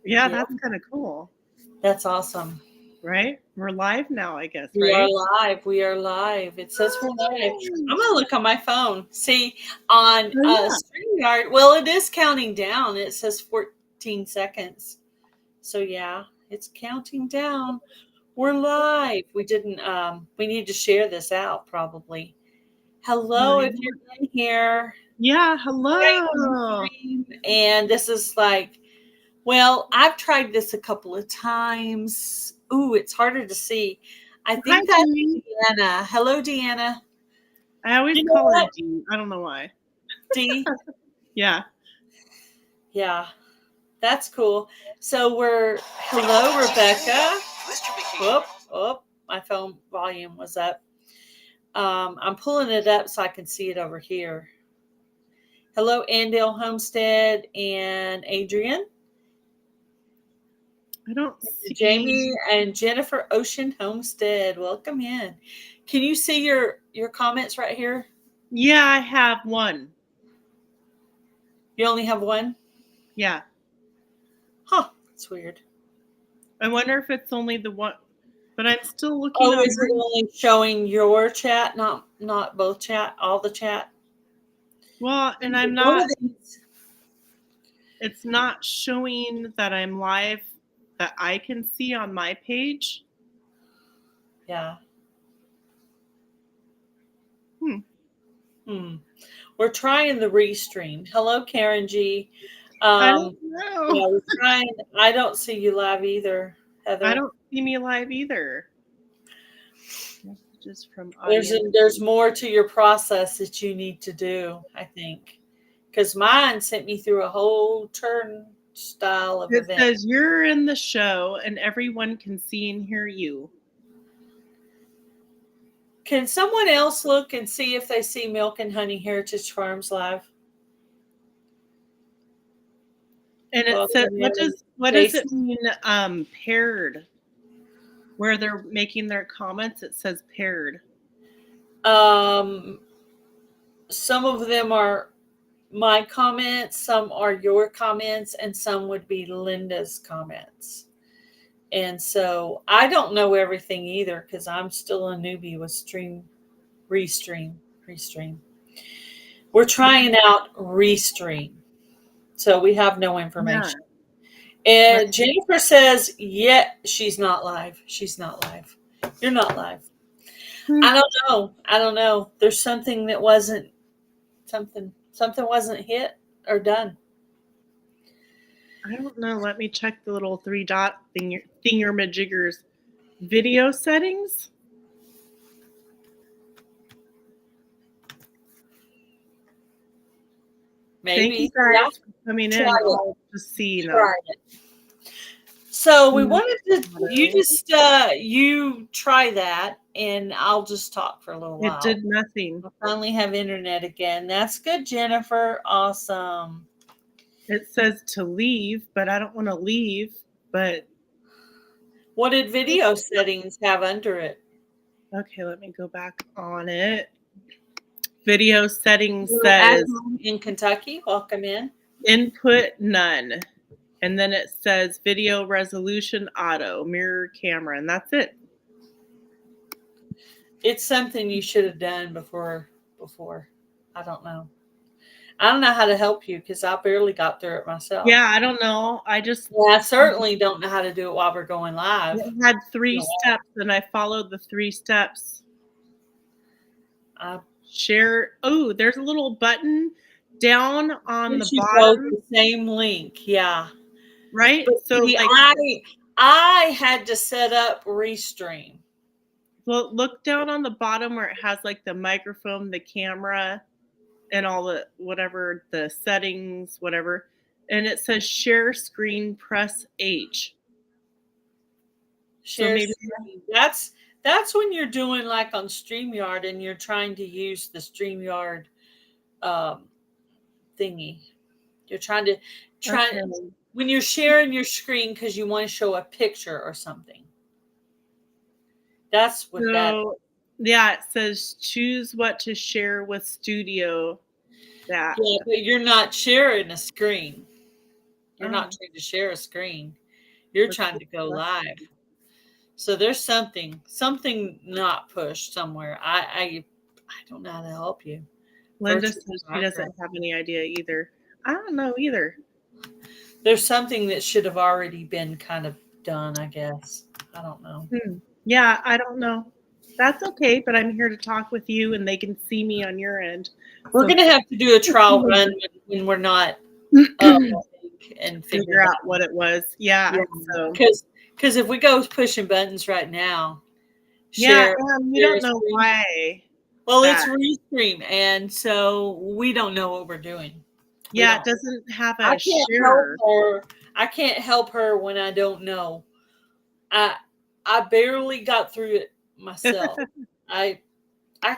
Yeah, Yeah, that's kind of cool, that's awesome. right? We're live now, I guess, We are right? live. We are live. It says we're live. Oh, I'm gonna look on my phone. See on yeah. StreamYard. Well, it is counting down. It says 14 seconds. So yeah, it's counting down. We're live. We didn't. We need to share this out probably. Hello, if you're in here. Yeah, Hi, hello. stream. And this is like, well, I've tried this a couple of times. Ooh, it's harder to see. I Hi, think that's Dee. Deanna. Hello, Deanna. I always You know call her what, Dee. I don't know why. Dee? Yeah. Yeah, that's cool. So hello, Rebecca. Whoop, whoop, my phone volume was up. I'm pulling it up so I can see it over here. Hello, Andale Homestead and Adrian. I don't see. Jamie and Jennifer Ocean Homestead. Welcome in. Can you see your comments right here? Yeah, I have one. You only have one? Yeah. Huh. That's weird. I wonder if it's only the one, but I'm still looking Oh, on is it only showing your chat, not both chat, all the chat? Well, and I'm One not, of these. it's not showing that I'm live that I can see on my page. Yeah. Hmm. We're trying the restream. Hello, Karen G. I don't know. Yeah, we're trying. I don't see you live either, I Heather. don't see me live either. Messages from audience. There's more to your process that you need to do, I think, because mine sent me through a whole turnstile of It events. says you're in the show and everyone can see and hear you. Can someone else look and see if they see Milk and Honey Heritage Farms live? And it says, what does it mean, paired? Where they're making their comments, it says paired. Some of them are my comments, some are your comments, and some would be Linda's comments. And so I don't know everything either because I'm still a newbie with restream. We're trying out restream, so we have no information. Yeah. And Jennifer says, yeah, she's not live. She's not live. You're not live. I don't know. There's something that wasn't something wasn't hit or done. I don't know. Let me check the little 3-dot thingermajiggers. Video settings. Maybe. Thank you guys for coming in. I'll just see. So we wanted to, you try that and I'll just talk for a little while. It did nothing. We'll finally have internet again. That's good, Jennifer. Awesome. It says to leave, but I don't want to leave. But what did video settings have under it? Okay, let me go back on it. Video settings says in Kentucky. Welcome in. Input none. And then it says video resolution auto, mirror camera, and that's it. It's something you should have done before. I don't know. I don't know how to help you because I barely got through it myself. Yeah, I don't know. I certainly don't know how to do it while we're going live. It had 3 steps, and I followed the 3 steps. Share. Oh, there's a little button down on the bottom. The same link, yeah. Right? But so see, I had to set up restream. Well, look down on the bottom where it has like the microphone, the camera, and all the whatever, the settings, whatever. And it says share screen, press H. Share screen. That's when you're doing like on StreamYard and you're trying to use the StreamYard thingy. You're trying to when you're sharing your screen because you want to show a picture or something. That's what that is. Yeah, it says choose what to share with Studio. Yeah, but you're not sharing a screen. You're not trying to share a screen. You're trying to go live. So there's something not pushed somewhere. I don't know how to help you. Linda says she doesn't have any idea either. I don't know either. There's something that should have already been kind of done, I guess. I don't know. Yeah, I don't know. That's okay, but I'm here to talk with you, and they can see me on your end. We're going to have to do a trial run when we're not and figure out what it was. Yeah. So because if we go pushing buttons right now, we don't know why. Well, it's restream, and so we don't know what we're doing. Yeah, it doesn't have a share. I can't help her when I don't know. I barely got through it myself. I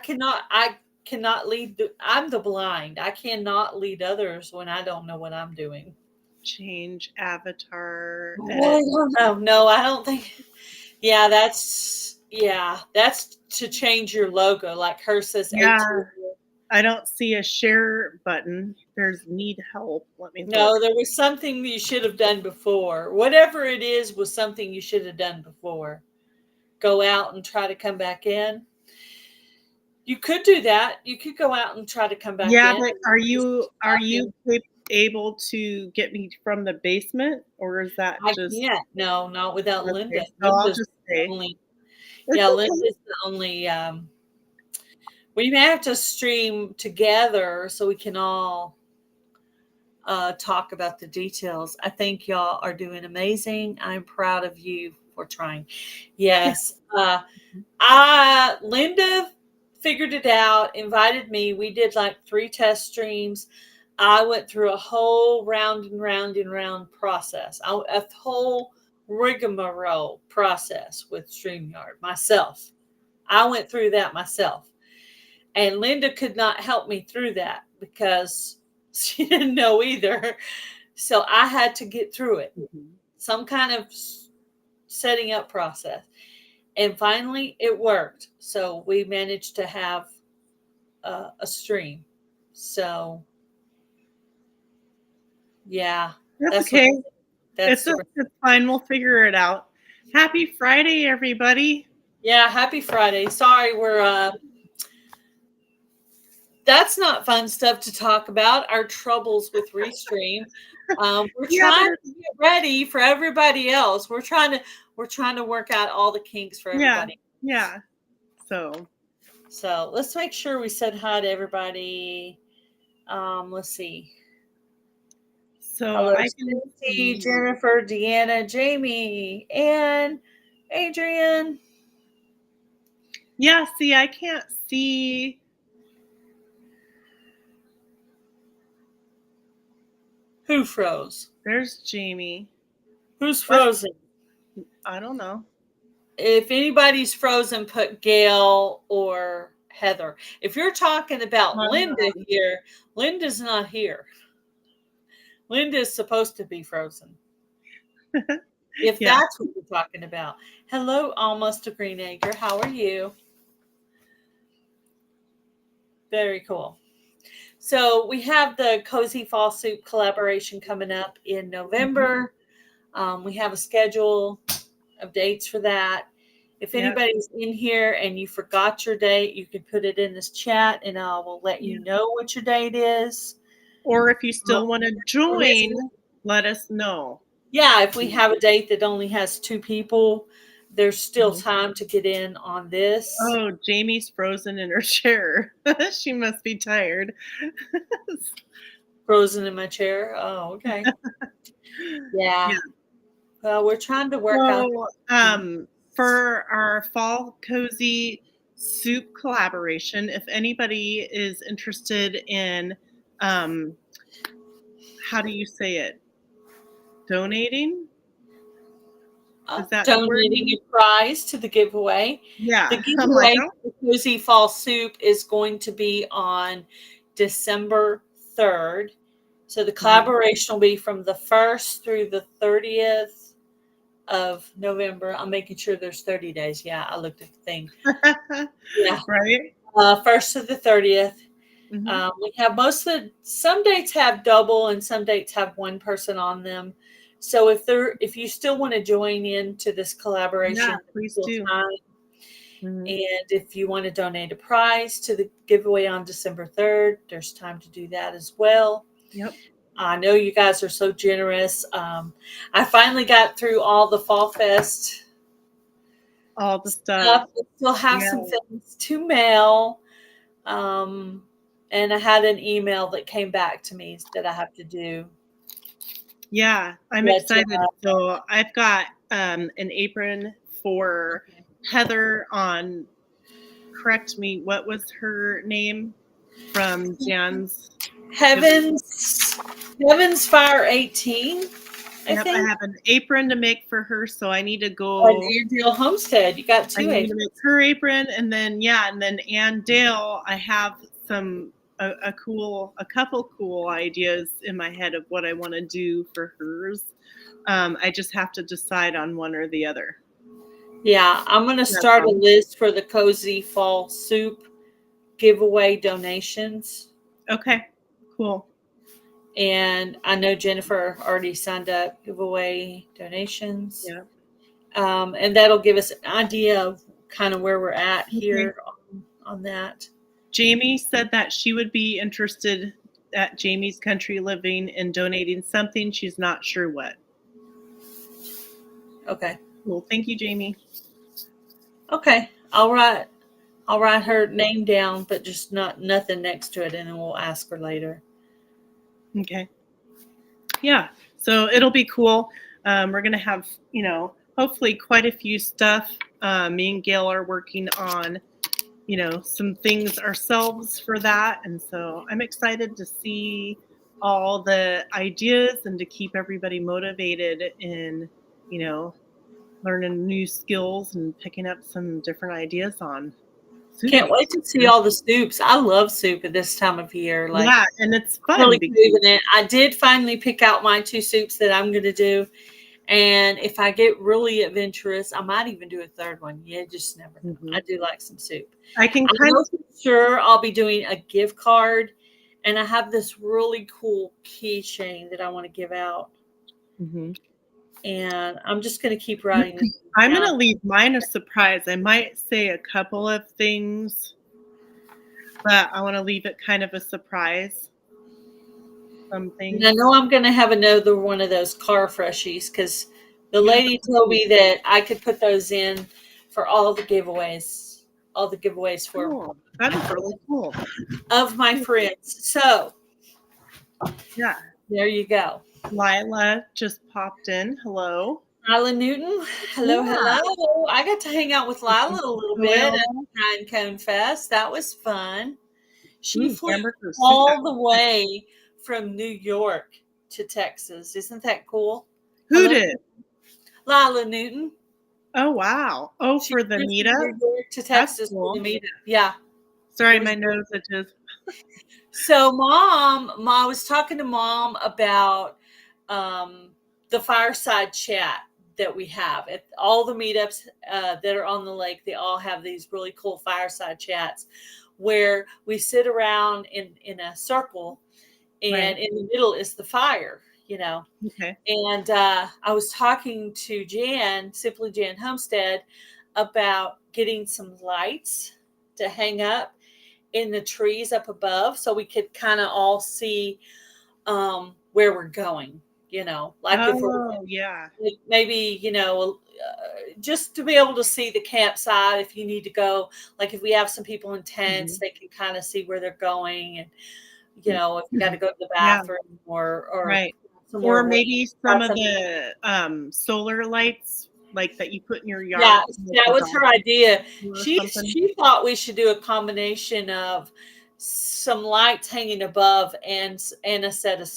cannot lead. I'm the blind. I cannot lead others when I don't know what I'm doing. Change avatar. I don't know. No, I don't think. Yeah, that's to change your logo. Like hers says. Yeah, I don't see a share button. There's need help. Let me. No, there was something you should have done before. Whatever it is was something you should have done before. Go out and try to come back in. You could do that. You could go out and try to come back in. Yeah, but are you able to get me from the basement, or is that just? I can't. No, not without Linda. So I'll just stay. Linda's the only. We may have to stream together so we can all talk about the details. I think y'all are doing amazing. I'm proud of you for trying. Yes. Linda figured it out, invited me. We did like 3 test streams. I went through a whole round and round and round process. A whole rigmarole process with StreamYard myself. I went through that myself. And Linda could not help me through that because she didn't know either. So I had to get through it. Some kind of setting up process. And finally, it worked. So we managed to have a stream. So, yeah. That's okay. It's fine. We'll figure it out. Happy Friday, everybody. Yeah, happy Friday. Sorry, that's not fun stuff to talk about. Our troubles with Restream. We're trying to get ready for everybody else. We're trying to work out all the kinks for everybody. Yeah. So let's make sure we said hi to everybody. Let's see. So hello, I can see Jennifer, Deanna, Jamie, and Adrian. Yeah, see, I can't see. Who froze? There's Jamie. Who's frozen? I don't know. If anybody's frozen, put Gail or Heather. If you're talking about Linda here, Linda's not here. Linda is supposed to be frozen. If that's what you're talking about. Hello, Almost a Green Acre. How are you? Very cool. So we have the Cozy Fall Soup collaboration coming up in November. We have a schedule of dates for that. If anybody's in here and you forgot your date, you can put it in this chat and I will let you know what your date is. Or if you still want to join, let us know. Yeah, if we have a date that only has 2 people, there's still time to get in on this. Oh, Jamie's frozen in her chair. She must be tired. Frozen in my chair? Oh, okay. Yeah. Well, we're trying to work out. For our Fall Cozy Soup collaboration, if anybody is interested in, how do you say it? Donating? Is that donating a prize to the giveaway? Yeah. The giveaway for Cozy Fall Soup is going to be on December 3rd. So the collaboration will be from the 1st through the 30th of November. I'm making sure there's 30 days. Yeah, I looked at the thing. Yeah. Right. 1st to the 30th. Mhm. We have some dates have double and some dates have one person on them. So if you still want to join into this Yeah, collaboration, please full do. time, Mhm. and if you want to donate a prize to the giveaway on December 3rd, there's time to do that as well. Yep. I know you guys are so generous. I finally got through all the Fall Fest All the stuff. stuff. I still have Yeah. some things to mail. And I had an email that came back to me that I have to do. Yeah, I'm But excited. So I've got an apron for Heather on, correct me, what was her name from Jan's? Heaven's Fire 18, I Yep, I think. have an apron to make for her, so I need to On go. Deal Homestead. You got I two need to aprons. make her apron, and then Ann Dale. I have a couple cool ideas in my head of what I want to do for hers. I just have to decide on one or the other. Yeah, I'm going to That's start a all. list for the Cozy Fall Soup giveaway donations. Okay, cool. And I know Jennifer already signed up giveaway donations. Yeah. And that'll give us an idea of kind of where we're at Okay. here on that. Jamie said that she would be interested at Jamie's Country Living in donating something. She's not sure what. Okay. Cool. Thank you, Jamie. Okay. I'll write her name down, but just nothing next to it, and then we'll ask her later. Okay. Yeah. So it'll be cool. We're gonna have, hopefully quite a few stuff. Me and Gail are working on, some things ourselves for that, and so I'm excited to see all the ideas and to keep everybody motivated in, learning new skills and picking up some different ideas on soup. Can't wait to see all the soups. I love soup at this time of year. Yeah, and it's fun really because craving it. I did finally pick out my two soups that I'm going to do. And if I get really adventurous, I might even do a third one. You just never know. Mhm. I do like some soup. I can I'm kind of sure I'll be doing a gift card. And I have this really cool keychain that I want to give out. Mhm. And I'm just going to keep writing this I'm down. gonna leave mine a surprise. I might say a couple of things, but I want to leave it kind of a surprise. Some And things. I know I'm going to have another one of those car freshies because the lady told me that I could put those in for all the giveaways. All the giveaways for Cool. That is really cool. of my friends. So Yeah. there you go. Lila just popped in. Hello. Lila Newton. Hello, Yeah. hello. I got to hang out with Lila a little bit Well, at Pine Cone Fest. That was fun. She flew hamburger soup. all the way from New York to Texas. Isn't that cool? Who Hello, did? Lila Newton. Oh wow. Oh, She for the flew from meetup? New York to That's Texas cool. for the meetup. Yeah. Sorry, It was my nose itches. So mom, I was talking to mom about the fireside chat that we have at all the meetups that are on the lake. They all have these really cool fireside chats where we sit around in a circle, and Right. in the middle is the fire, Okay. And I was talking to Simply Jan Homestead, about getting some lights to hang up in the trees up above so we could kind of all see where we're going, like if we're Yeah. maybe, just to be able to see the campsite if you need to go, like if we have some people in tents, they can kind of see where they're going, and if you got to go to the Yeah. bathroom or Right. some Or more maybe some of the solar lights like that you put in your yard. Yeah, that was her idea. She something. thought we should do a combination of some lights hanging above and a set of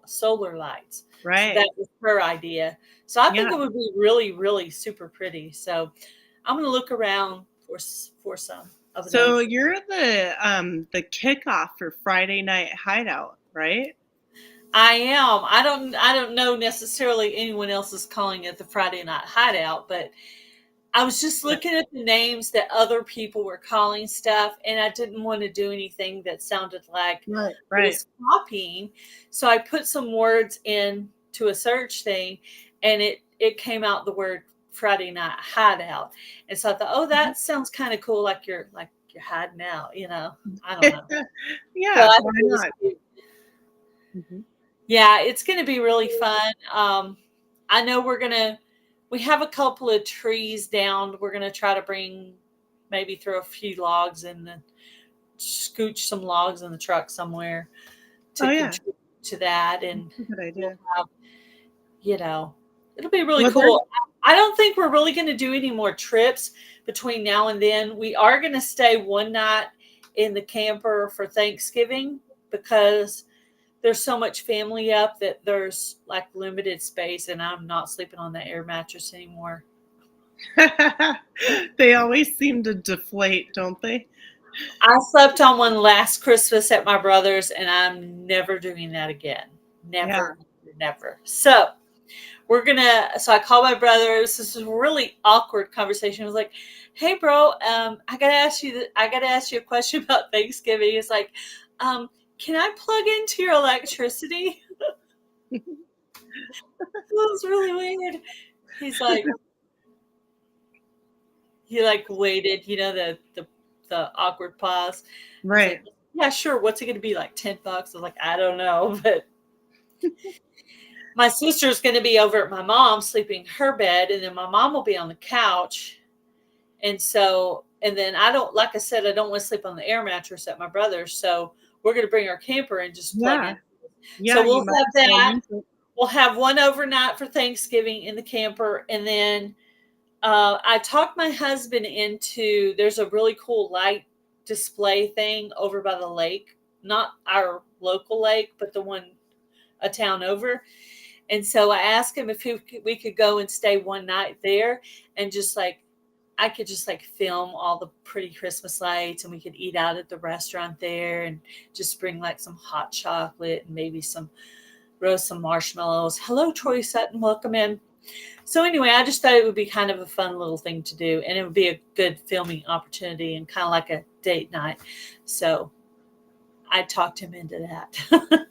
solar lights. Right. So that was her idea. So I think Yeah. it would be really, really super pretty. So I'm going to look around for some of those. So you're the kickoff for Friday Night Hideout, right? I am. I don't know necessarily anyone else is calling it the Friday Night Hideout, but I was just looking at the names that other people were calling stuff, and I didn't want to do anything that sounded like Right, I was copying. So I put some words in to a search thing, and it came out the word Friday Night Hideout. And so I thought, oh, that sounds kind of cool, like you're hiding out, I don't know. So Yeah, I why thought it was not? cute. Mhm. Yeah, it's going to be really fun. I know we have a couple of trees down. We're going to try to maybe throw a few logs scooch some logs in the truck somewhere to Oh, yeah. contribute to that. And That's a good we'll idea. have, it'll be really Well, cool. I don't think we're really going to do any more trips between now and then. We are going to stay one night in the camper for Thanksgiving because there's so much family up that there's like limited space, and I'm not sleeping on the air mattress anymore. They always seem to deflate, don't they? I slept on one last Christmas at my brother's, and I'm never doing that again. Yeah. Never, never. So I called my brother. This is a really awkward conversation. I was like, "Hey, bro, I gotta ask you a question about Thanksgiving." It's like, can I plug into your electricity? It was really weird. He's like, he like waited, the awkward pause. He's like, Right. yeah, sure. What's it going to be, like $10? I was like, I don't know, but my sister's going to be over at my mom's sleeping in her bed, and then my mom will be on the couch. And then like I said, I don't want to sleep on the air mattress at my brother's. So we're going to bring our camper and just plug Yeah. in. Yeah, So we'll you might have as well that. use it. We'll have one overnight for Thanksgiving in the camper. And then I talked my husband into, there's a really cool light display thing over by the lake, not our local lake, but the one a town over. And so I asked him if we could go and stay one night there, and I could just film all the pretty Christmas lights, and we could eat out at the restaurant there and just bring like some hot chocolate and maybe roast some marshmallows. Hello, Troy Sutton. Welcome in. So anyway, I just thought it would be kind of a fun little thing to do, and it would be a good filming opportunity and kind of like a date night. So I talked him into that.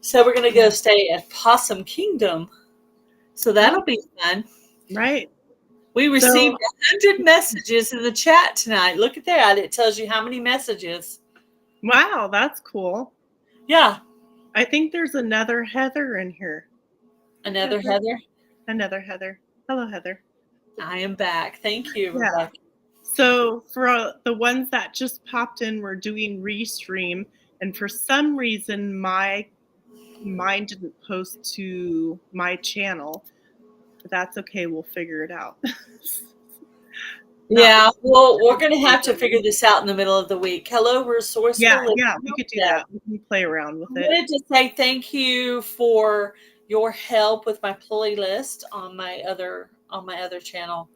So we're going to go stay at Possum Kingdom. So that'll be fun. Right. We received 100 messages in the chat tonight. Look at that. It tells you how many messages. Wow, that's cool. Yeah. I think there's another Heather in here. Another Heather? Another Heather. Hello, Heather. I am back. Thank you, Yeah. Rebecca. So for the ones that just popped in, we're doing Restream, and for some reason mine didn't post to my channel. But that's okay. We'll figure it out. Yeah, well, we're going to have to figure this out in the middle of the week. Hello, Resourceful. Yeah, we could do that. We can play around with it. I wanted to say thank you for your help with my playlist on my other channel.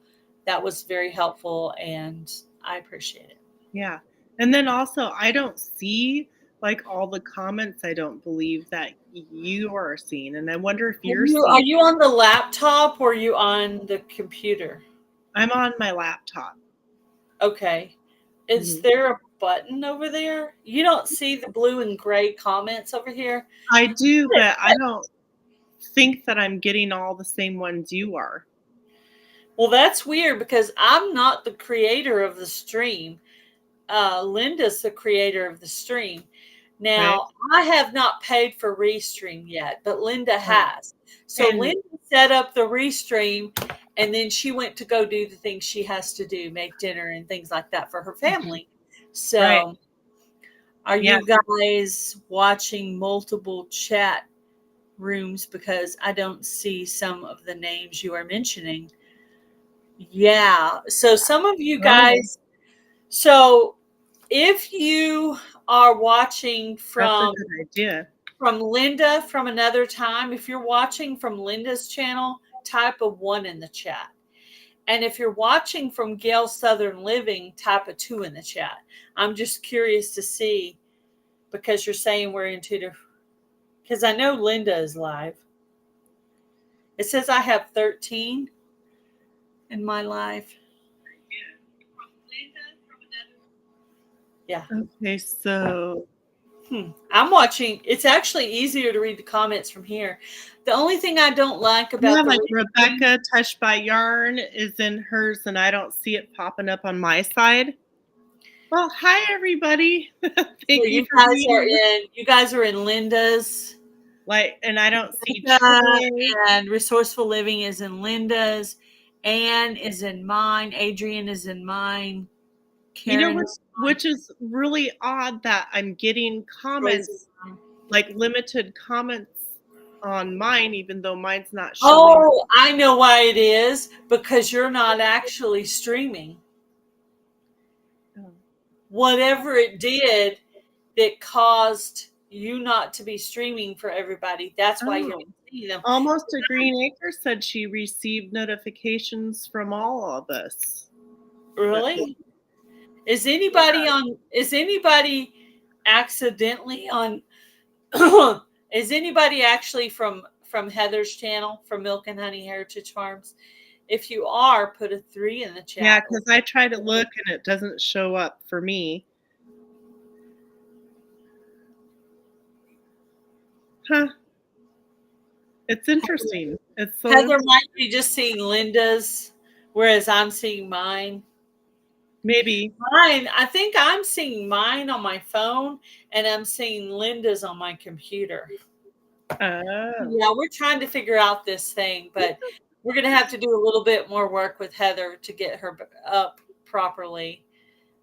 That was very helpful, and I appreciate it. Yeah. And then also, I don't see like all the comments, I don't believe, that you are seeing. And I wonder if you're seeing. Are you on the laptop or are you on the computer? I'm on my laptop. Okay. Is there a button over there? You don't see the blue and gray comments over here? I do, but I don't think that I'm getting all the same ones you are. Well, that's weird because I'm not the creator of the stream. Linda's the creator of the stream. Now, I have not paid for Restream yet, but Linda has. So Linda set up the Restream, and then she went to go do the things she has to do, make dinner and things like that for her family. So are you guys watching multiple chat rooms? Because I don't see some of the names you are mentioning. Yeah. So some of you guys, so if you are watching from Linda from another time, if you're watching from Linda's channel, type a 1 in the chat. And if you're watching from Gail Southern Living, type a 2 in the chat. I'm just curious to see, because you're saying we're in two different, because I know Linda is live. It says I have 13. in my life. Yeah. Okay, so I'm watching. It's actually easier to read the comments from here. The only thing I don't like about yeah, the like Rebecca Touched by Yarn is in hers, and I don't see it popping up on my side. Well, hi everybody. Thank you for being. You guys are in Linda's. And I don't see Troy. And Resourceful Living is in Linda's. Anne is in mine. Adrian is in mine. Karen, which is really odd that I'm getting comments, like limited comments on mine, even though mine's not showing. Oh, I know why it is. Because you're not actually streaming. Oh. Whatever it did that caused you not to be streaming for everybody. That's why you didn't see them. Almost a Green Acre said she received notifications from all of us. Really? Is anybody accidentally on is anybody actually from Heather's channel, from Milk and Honey Heritage Farms? If you are, put a 3 in the chat. Yeah, because I try to look and it doesn't show up for me. Huh. It's interesting. It's so Heather might be just seeing Linda's, whereas I'm seeing mine. Maybe. Mine, I think I'm seeing mine on my phone, and I'm seeing Linda's on my computer. Oh. Yeah, we're trying to figure out this thing, but we're going to have to do a little bit more work with Heather to get her up properly.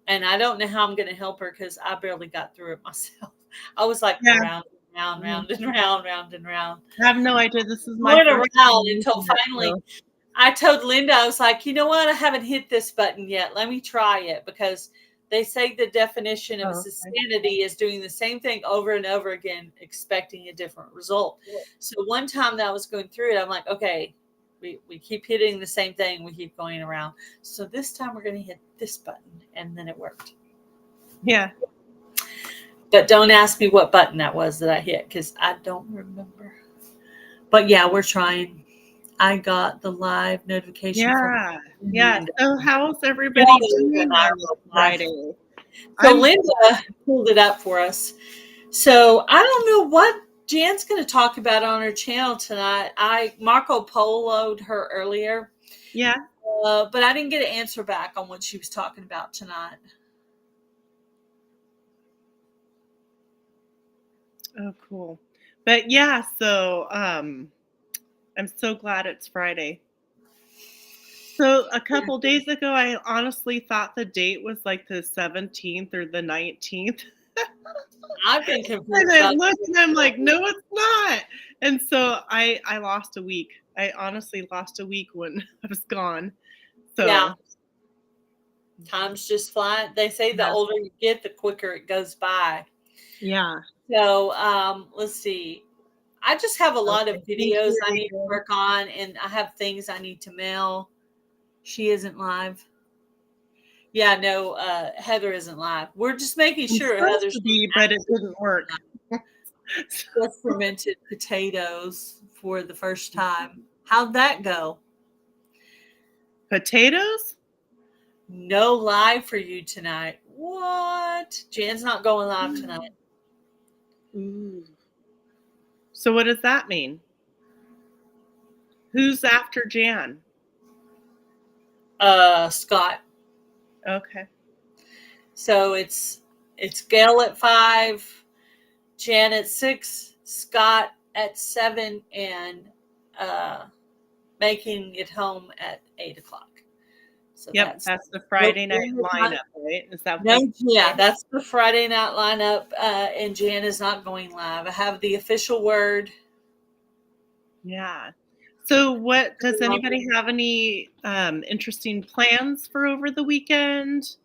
And I don't know how I'm going to help her because I barely got through it myself. I was like round and round and round. I have no idea. This is my first around until finally I told Linda, I was like, you know what? I haven't hit this button yet. Let me try it, because they say the definition of insanity is doing the same thing over and over again, expecting a different result. So one time that I was going through it, I'm like, okay, we keep hitting the same thing. We keep going around. So this time we're going to hit this button. And then it worked. Yeah. But don't ask me what button that was that I hit, because I don't remember. But yeah, we're trying. I got the live notification. Yeah. So how's everybody doing on Friday? So Linda pulled it up for us. So I don't know what Jan's going to talk about on her channel tonight. I Marco Polo'd her earlier. Yeah. But I didn't get an answer back on what she was talking about tonight. Oh, cool. But yeah, so I'm so glad it's Friday. So a couple days ago, I honestly thought the date was like the 17th or the 19th. I've been confused. And I look and I'm like, no, it's not. And so I lost a week. I honestly lost a week when I was gone. So yeah. Time's just flying. They say the older you get, the quicker it goes by. Yeah. So let's see. I just have a lot of videos I need to work on, and I have things I need to mail. She isn't live. Yeah, no, Heather isn't live. We're just making sure Heather's but it didn't work. Just fermented potatoes for the first time. How'd that go? Potatoes? No live for you tonight. What? Jan's not going live tonight. Ooh. So what does that mean? Who's after Jan? Scott. Okay. So it's Gail at 5, Jan at 6, Scott at 7, and making it home at 8 o'clock. So that's the Friday night lineup, right? Is that that's the Friday night lineup, and Jan is not going live. I have the official word. Yeah. So what does anybody have any interesting plans for over the weekend?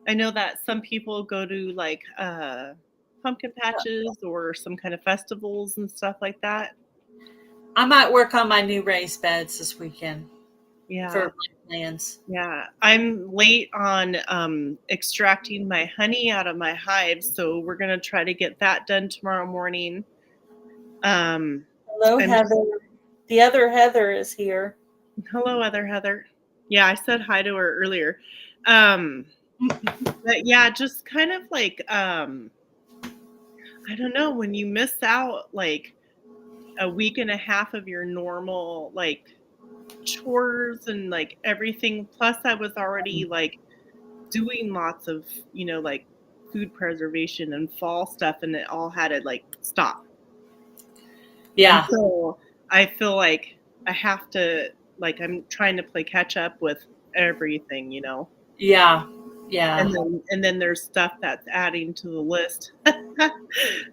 I know that some people go to like pumpkin patches or some kind of festivals and stuff like that. I might work on my new raised beds this weekend. Yeah. For my plans. Yeah. I'm late on extracting my honey out of my hives, so we're going to try to get that done tomorrow morning. Hello, Heather. The other Heather is here. Hello, other Heather. Yeah, I said hi to her earlier. But yeah, just kind of like I don't know, when you miss out like a week and a half of your normal like chores and like everything. Plus I was already like doing lots of, like food preservation and fall stuff, and it all had to like stop. And Yeah. so I feel like I have to, like, I'm trying to play catch up with everything, Yeah. Yeah. and then there's stuff that's adding to the list. But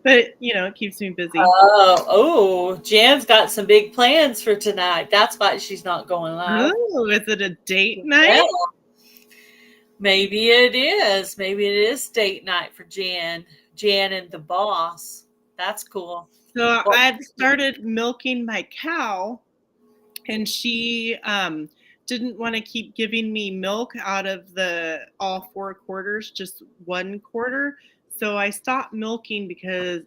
it keeps me busy. Oh, Jan's got some big plans for tonight. That's why she's not going live. Oh, is it a date night? Well, maybe it is. Maybe it is date night for Jan. Jan and the boss. That's cool. So Well, I've started milking my cow, and she didn't want to keep giving me milk out of the all 4 quarters, just 1 quarter. So I stopped milking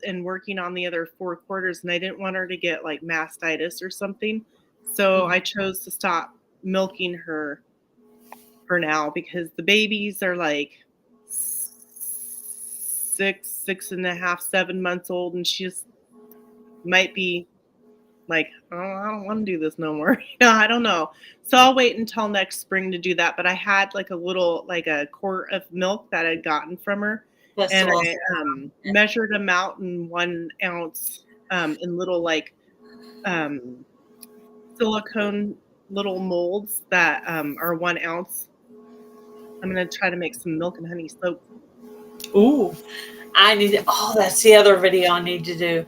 and working on the other 4 quarters, and I didn't want her to get like mastitis or something. So I chose to stop milking her for now, because the babies are like 6.5, 7 months old, and she just might be like, oh, I don't want to do this no more. I don't know. So I'll wait until next spring to do that. But I had like a quart of milk that I'd gotten from her, that's and awesome. I measured them out in 1 ounce in little like silicone little molds that are 1 ounce. I'm gonna try to make some milk and honey soap. Ooh, that's the other video I need to do.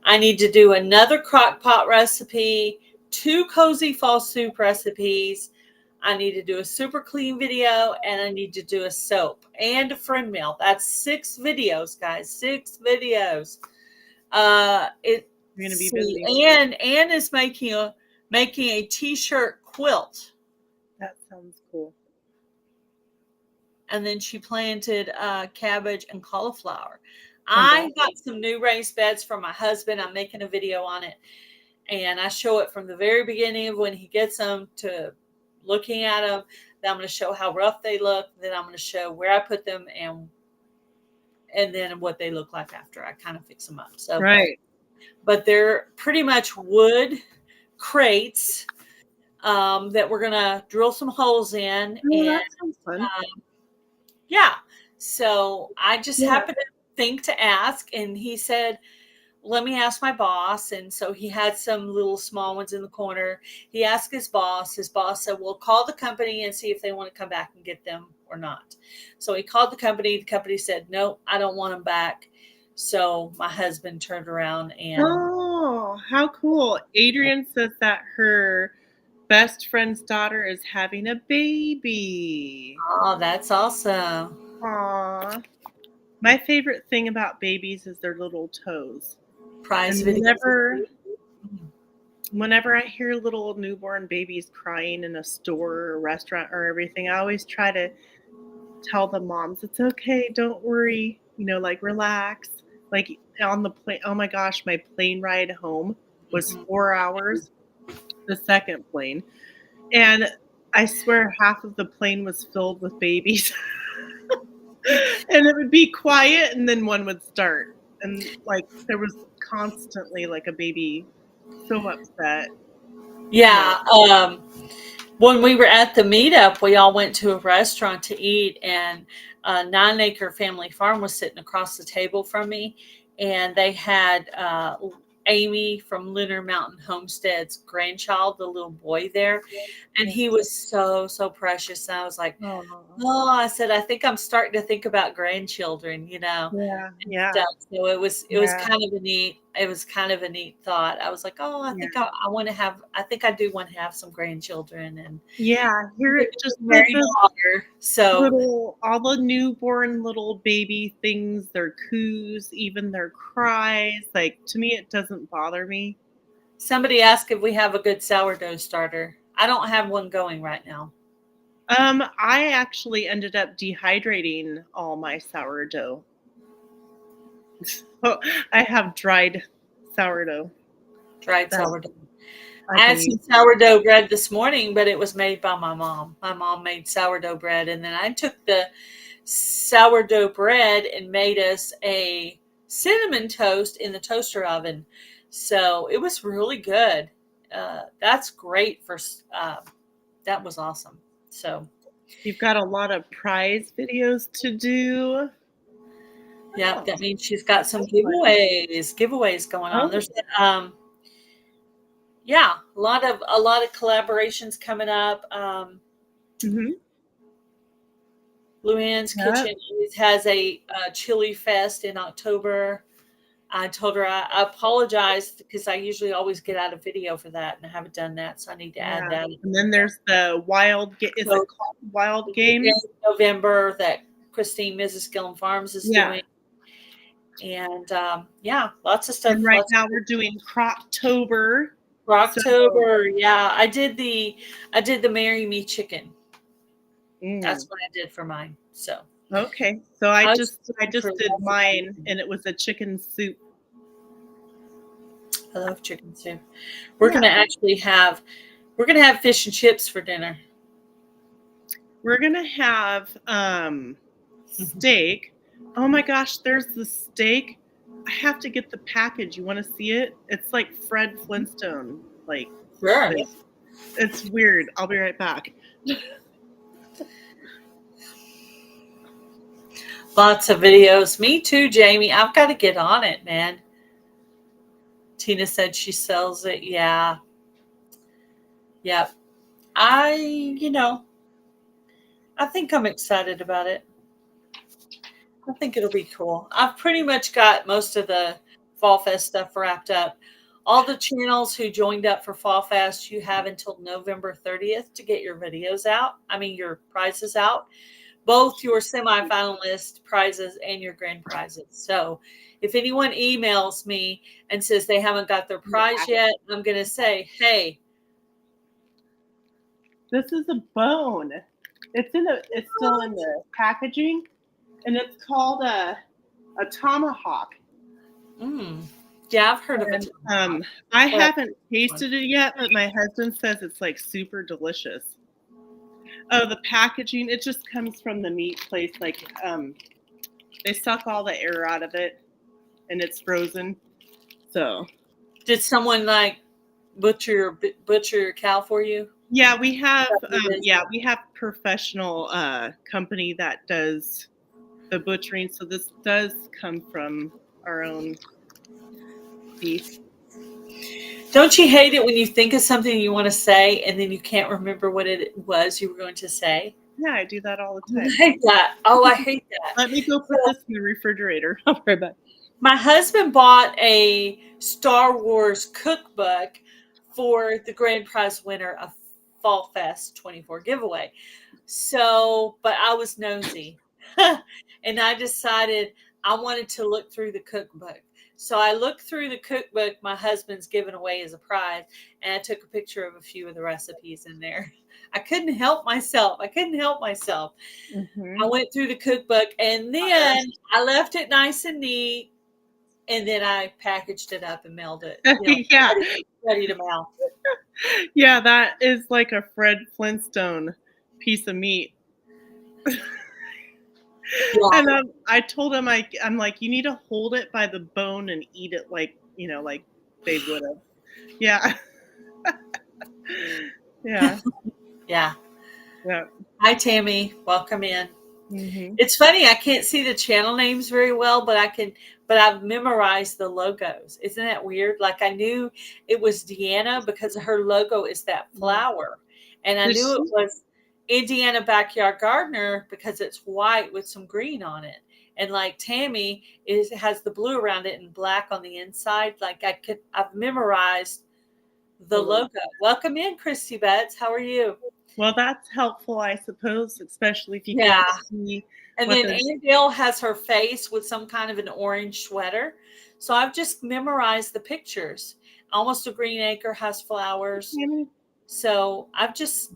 I need to do another crock pot recipe, 2 cozy fall soup recipes. I need to do a super clean video, and I need to do a soap and a friend meal. That's 6 videos, guys. 6 videos. You're gonna be busy. Anne is making a t-shirt quilt. That sounds cool. And then she planted cabbage and cauliflower. I got some new raised beds from my husband. I'm making a video on it, and I show it from the very beginning of when he gets them to looking at them. Then I'm going to show how rough they look. Then I'm going to show where I put them, and then what they look like after I kind of fix them up. So, right. But they're pretty much wood crates that we're going to drill some holes in. Oh, And that sounds fun. yeah. So I just happened to think to ask, and he said, let me ask my boss. And so he had some little small ones in the corner. He asked his boss. His boss said, well, call the company and see if they want to come back and get them or not. So he called the company. The company said, no, I don't want them back. So my husband turned around and... Oh, how cool. Adrian says that her best friend's daughter is having a baby. Oh, that's awesome. Aw. My favorite thing about babies is their little toes. Prize And videos. whenever I hear little newborn babies crying in a store or restaurant or everything, I always try to tell the moms, it's okay, don't worry, like relax. Like on the plane, oh my gosh, my plane ride home was 4 hours, the second plane. And I swear half of the plane was filled with babies. And it would be quiet, and then one would start. And like there was constantly like a baby so upset. Yeah. When we were at the meetup, we all went to a restaurant to eat, and a 9-acre family farm was sitting across the table from me, and they had Amy from Lunar Mountain Homestead's grandchild, the little boy there, and he was so precious. And I was like, oh, I said, I think I'm starting to think about grandchildren, Yeah. So it was kind of a neat thought. I was like, oh, I think I think I do want to have some grandchildren. And here it just married daughter. So all the newborn little baby things, their coos, even their cries. Like to me, it doesn't bother me. Somebody asked if we have a good sourdough starter. I don't have one going right now. I actually ended up dehydrating all my sourdough. So I have dried sourdough. Dried sourdough. I had some sourdough bread this morning, but it was made by my mom. My mom made sourdough bread, and then I took the sourdough bread and made us a cinnamon toast in the toaster oven. So it was really good. That's great for, that was awesome. So you've got a lot of prize videos to do. yeah, that means she's got some giveaways going on. There's yeah, a lot of collaborations coming up. Luann's Kitchen always has a chili fest in October. I told her I apologize because I usually always get out a video for that, and I haven't done that, so I need to add that. And then there's the Wild Is it called Wild Game? November that Christine, Mrs. Gail and Farmz is doing. And yeah, lots of stuff. And right now we're doing Croptober. Yeah. I did the Marry Me chicken. That's what I did for mine. So okay. So I just did mine, and it was a chicken soup. I love chicken soup. We're gonna have fish and chips for dinner. We're gonna have steak. Oh my gosh, there's the steak. I have to get the package. You want to see it? It's like Fred Flintstone. Like, sure. It's weird. I'll be right back. Lots of videos. Me too, Jamie. I've got to get on it, man. Tina said she sells it. Yeah. Yep. I think I'm excited about it. I think it'll be cool. I've pretty much got most of the Fall Fest stuff wrapped up. All the channels who joined up for Fall Fest, you have until November 30th to get your videos out. Your prizes out. Both your semifinalist prizes and your grand prizes. So if anyone emails me and says they haven't got their prize yet, I'm going to say, hey. This is a bone. It's still in the packaging, and it's called a tomahawk. Yeah, I've heard of it. I haven't tasted it yet, but my husband says it's like super delicious. Oh, the packaging, it just comes from the meat place. Like, they suck all the air out of it, and it's frozen. So, did someone butcher your cow for you? Yeah, we have. We have professional company that does the butchering. So this does come from our own beef. Don't you hate it when you think of something you want to say and then you can't remember what it was you were going to say? Yeah, I do that all the time. I hate that. Oh, I hate that. Let me go put this in the refrigerator. I'll be right back. My husband bought a Star Wars cookbook for the grand prize winner of Fall Fest 24 giveaway. So, but I was nosy and I decided I wanted to look through the cookbook. So I looked through the cookbook my husband's given away as a prize, and I took a picture of a few of the recipes in there. I couldn't help myself. I went through the cookbook, and then I left it nice and neat, and then I packaged it up and mailed it. Ready to mail. Yeah, that is like a Fred Flintstone piece of meat. Yeah. And I told him, I'm like, you need to hold it by the bone and eat it like they would have. Yeah. Yeah. Yeah. Yeah. Hi, Tammy. Welcome in. Mm-hmm. It's funny. I can't see the channel names very well, but I've memorized the logos. Isn't that weird? Like I knew it was Deanna because her logo is that flower. And I knew it was Indiana Backyard Gardener because it's white with some green on it. And like Tammy has the blue around it and black on the inside. Like I've memorized the logo. Welcome in, Christy Betts. How are you? Well, that's helpful, I suppose, especially if you can see. And then Annabelle has her face with some kind of an orange sweater. So I've just memorized the pictures. Almost a Green Acre has flowers. So I've just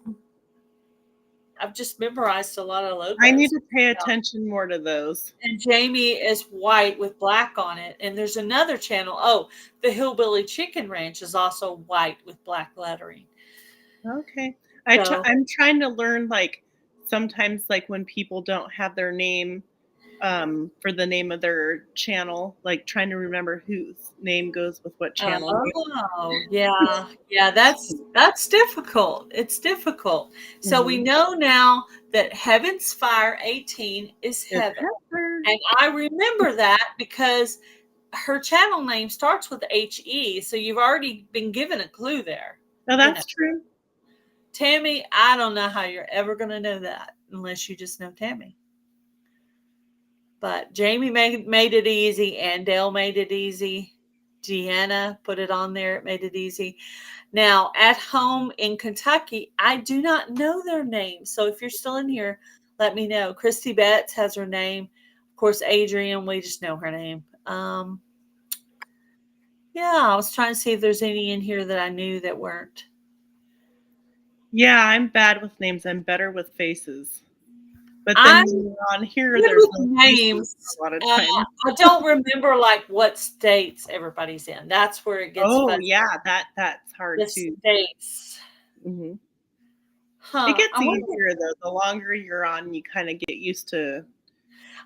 I've just memorized a lot of logos. I need to pay attention more to those. And Jamie is white with black on it. And there's another channel. Oh, the Hillbilly Chicken Ranch is also white with black lettering. Okay. So, I'm trying to learn, like, sometimes, like, when people don't have their name for the name of their channel, like trying to remember whose name goes with what channel. oh, yeah. Yeah, that's difficult. It's difficult. So we know now that Heaven's Fire 18 is It's Heather. Heather. And I remember that because her channel name starts with HE. So you've already been given a clue there. No, that's true. Tammy, I don't know how you're ever going to know that unless you just know Tammy. But Jamie made it easy, and Dale made it easy. Deanna put it on there. It made it easy. Now, at home in Kentucky, I do not know their names. So if you're still in here, let me know. Christy Betts has her name. Of course, Adrian, we just know her name. Yeah, I was trying to see if there's any in here that I knew that weren't. Yeah, I'm bad with names. I'm better with faces. But then on here, there's no names. A lot of times. I don't remember like what states everybody's in. That's where it gets. Oh yeah, that's hard the too. States. Mm-hmm. Huh. It gets easier though. The longer you're on, you kind of get used to.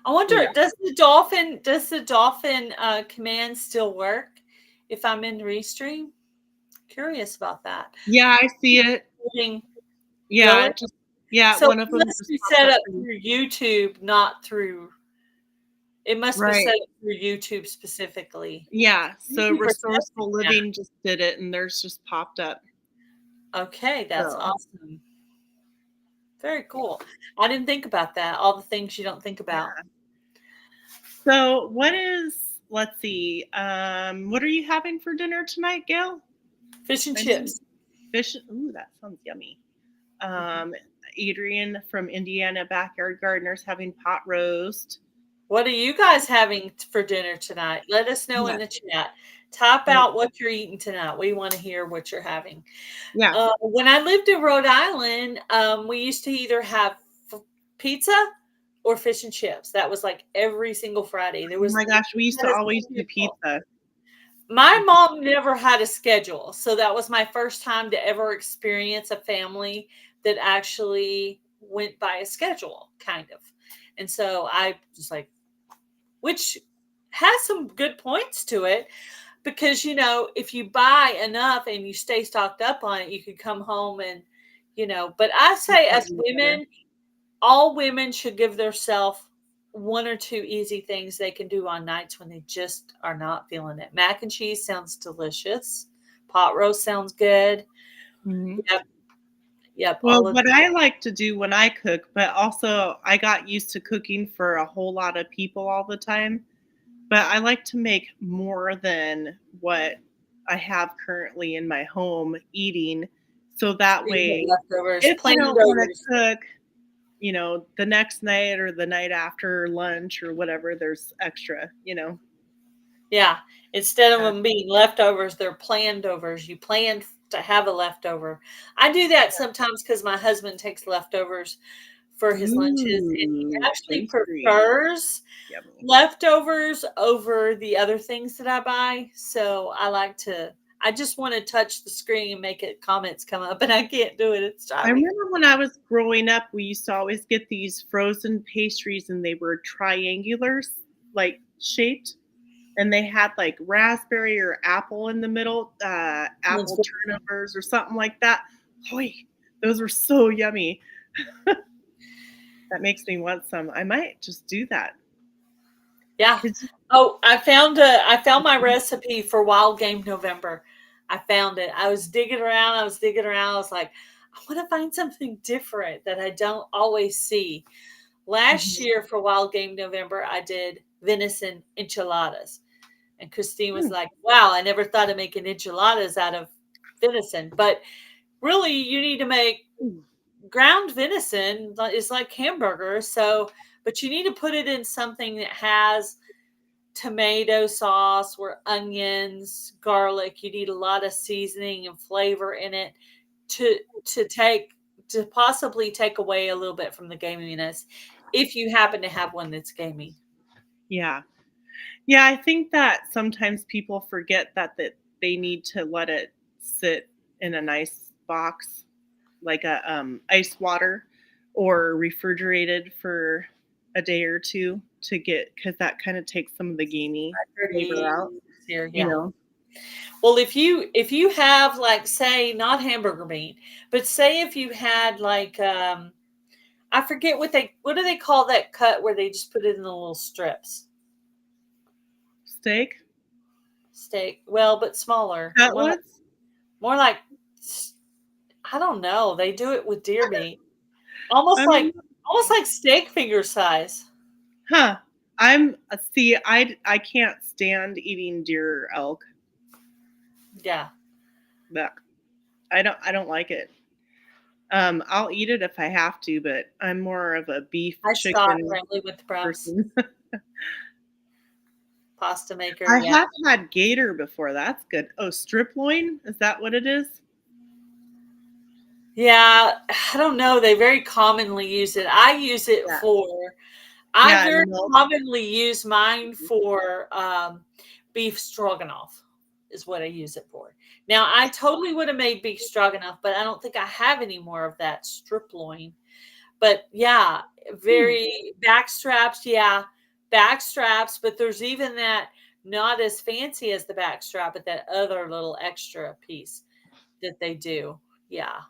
I wonder, does the dolphin command still work if I'm in Restream? Curious about that. Yeah, I see it. Yeah, so one of them must be set up through YouTube, not through. It must be set up through YouTube specifically. Yeah, so Resourceful Living just did it, and theirs just popped up. Okay, that's awesome. Very cool. I didn't think about that. All the things you don't think about. Yeah. So let's see, what are you having for dinner tonight, Gail? Fish and chips. Fish. Ooh, that sounds yummy. Adrian from Indiana Backyard Gardeners having pot roast. What are you guys having for dinner tonight? Let us know in the chat. Type out what you're eating tonight. We want to hear what you're having. Yeah. When I lived in Rhode Island, we used to either have pizza or fish and chips. That was like every single Friday. There was. Oh my gosh, we used to always do pizza. My mom never had a schedule, so that was my first time to ever experience a family that actually went by a schedule, kind of. And so I was like, which has some good points to it, because, you know, if you buy enough and you stay stocked up on it, you could come home and, you know, but I say as women, all women should give themselves one or two easy things they can do on nights when they just are not feeling it. Mac and cheese sounds delicious. Pot roast sounds good. Mm-hmm. Yep. Well, what I like to do when I cook, but also I got used to cooking for a whole lot of people all the time, but I like to make more than what I have currently in my home eating. So that way, if I don't want to cook, you know, the next night or the night after lunch or whatever, there's extra, you know. Yeah. Instead of them being leftovers, they're planned overs. You planned to have a leftover. I do that sometimes because my husband takes leftovers for his lunches, and he actually prefers leftovers over the other things that I buy. So I just want to touch the screen and make comments come up, and I can't do it. It's driving. I remember when I was growing up, we used to always get these frozen pastries, and they were triangular, like shaped, and they had like raspberry or apple in the middle, apple turnovers or something like that. Boy, those were so yummy. That makes me want some. I might just do that. Yeah. Oh, I found my recipe for Wild Game November. I found it. I was digging around. I was like, I want to find something different that I don't always see. Last year for Wild Game November, I did venison enchiladas. And Christine was like, wow, I never thought of making enchiladas out of venison. But really, you need to make ground venison is like hamburger. So, but you need to put it in something that has tomato sauce or onions, garlic. You need a lot of seasoning and flavor in it to take to possibly take away a little bit from the gaminess if you happen to have one that's gamey. Yeah. Yeah, I think that sometimes people forget that they need to let it sit in a nice box, like a ice water or refrigerated for a day or two to get, because that kind of takes some of the gamey flavor out, Here, you yeah. know. Well, if you have, like, say, not hamburger meat, but say if you had, like, I forget what do they call that cut where they just put it in the little strips? Steak, Steak. Well, but smaller. cutlets. More like, I don't know. They do it with deer meat. Almost I like mean, steak finger size. huh? See. I can't stand eating deer or elk. Yeah. That I don't like it. I'll eat it if I have to, but I'm more of a beef I stopped chicken friendly with the Browns person. pasta maker. I Yeah. have had gator before. That's good. Oh, strip loin? Is that what it is? Yeah. I don't know. They very commonly use it. I use it Yeah. I Yeah, very and milk. commonly use mine for beef stroganoff is what I use it for. Now, I totally would have made beef stroganoff, but I don't think I have any more of that strip loin. But yeah, very back straps. Yeah, back straps. But there's even that not as fancy as the back strap, but that other little extra piece that they do. Yeah.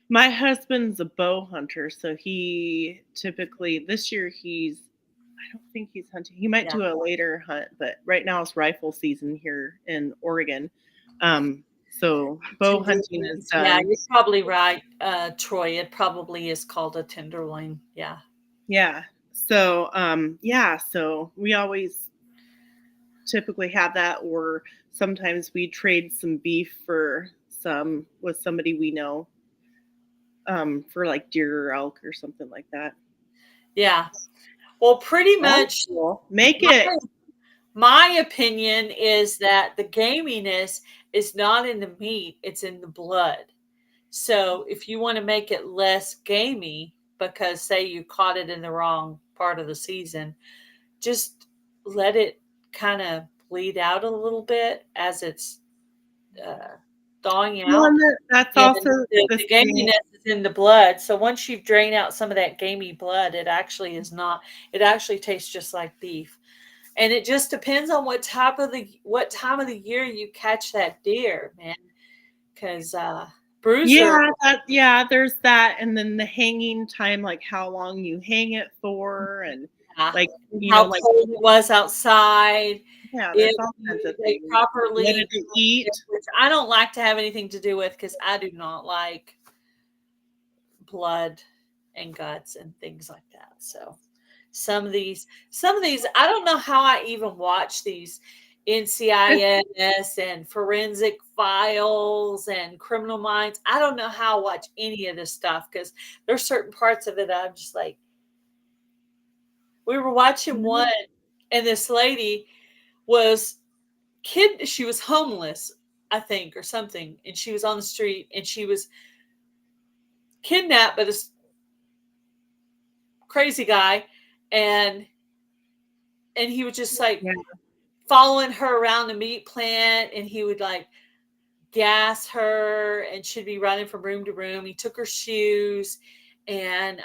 My husband's a bow hunter, so he typically this year I don't think he's hunting. He might Yeah. do a later hunt, but right now it's rifle season here in Oregon. So bow hunting is Yeah, done. you're probably right, Troy. It probably is called a tenderloin. Yeah. Yeah. So yeah, so we always typically have that, or sometimes we trade some beef for some with somebody we know, for like deer or elk or something like that. Yeah. Well, pretty That's much cool. Make it. my, my opinion is that the gaminess is not in the meat, it's in the blood. So if you want to make it less gamey, because say you caught it in the wrong part of the season, just let it kind of bleed out a little bit as it's thawing Well, out. and that's And also the the same. gaminess is in the blood. So once you drain out some of that gamey blood, it actually is not. It actually tastes just like beef. And it just depends on what time of the year you catch that deer, man. Because bruiser, There's that, and then the hanging time, like how long you hang it for, and like how like cold it was outside. yeah, there's If all kinds of they things. What did properly, it eat? which I don't like to have anything to do with because I do not like blood and guts and things like that. So some of these, I don't know how I even watch these NCIS and forensic files and criminal minds. I don't know how I watch any of this stuff because there's certain parts of it that I'm just like, we were watching one and this lady was she was homeless, I think, or something. And she was on the street and she was kidnapped by this crazy guy. And he was just like Yeah. following her around the meat plant, and he would like gas her and she'd be running from room to room. He took her shoes and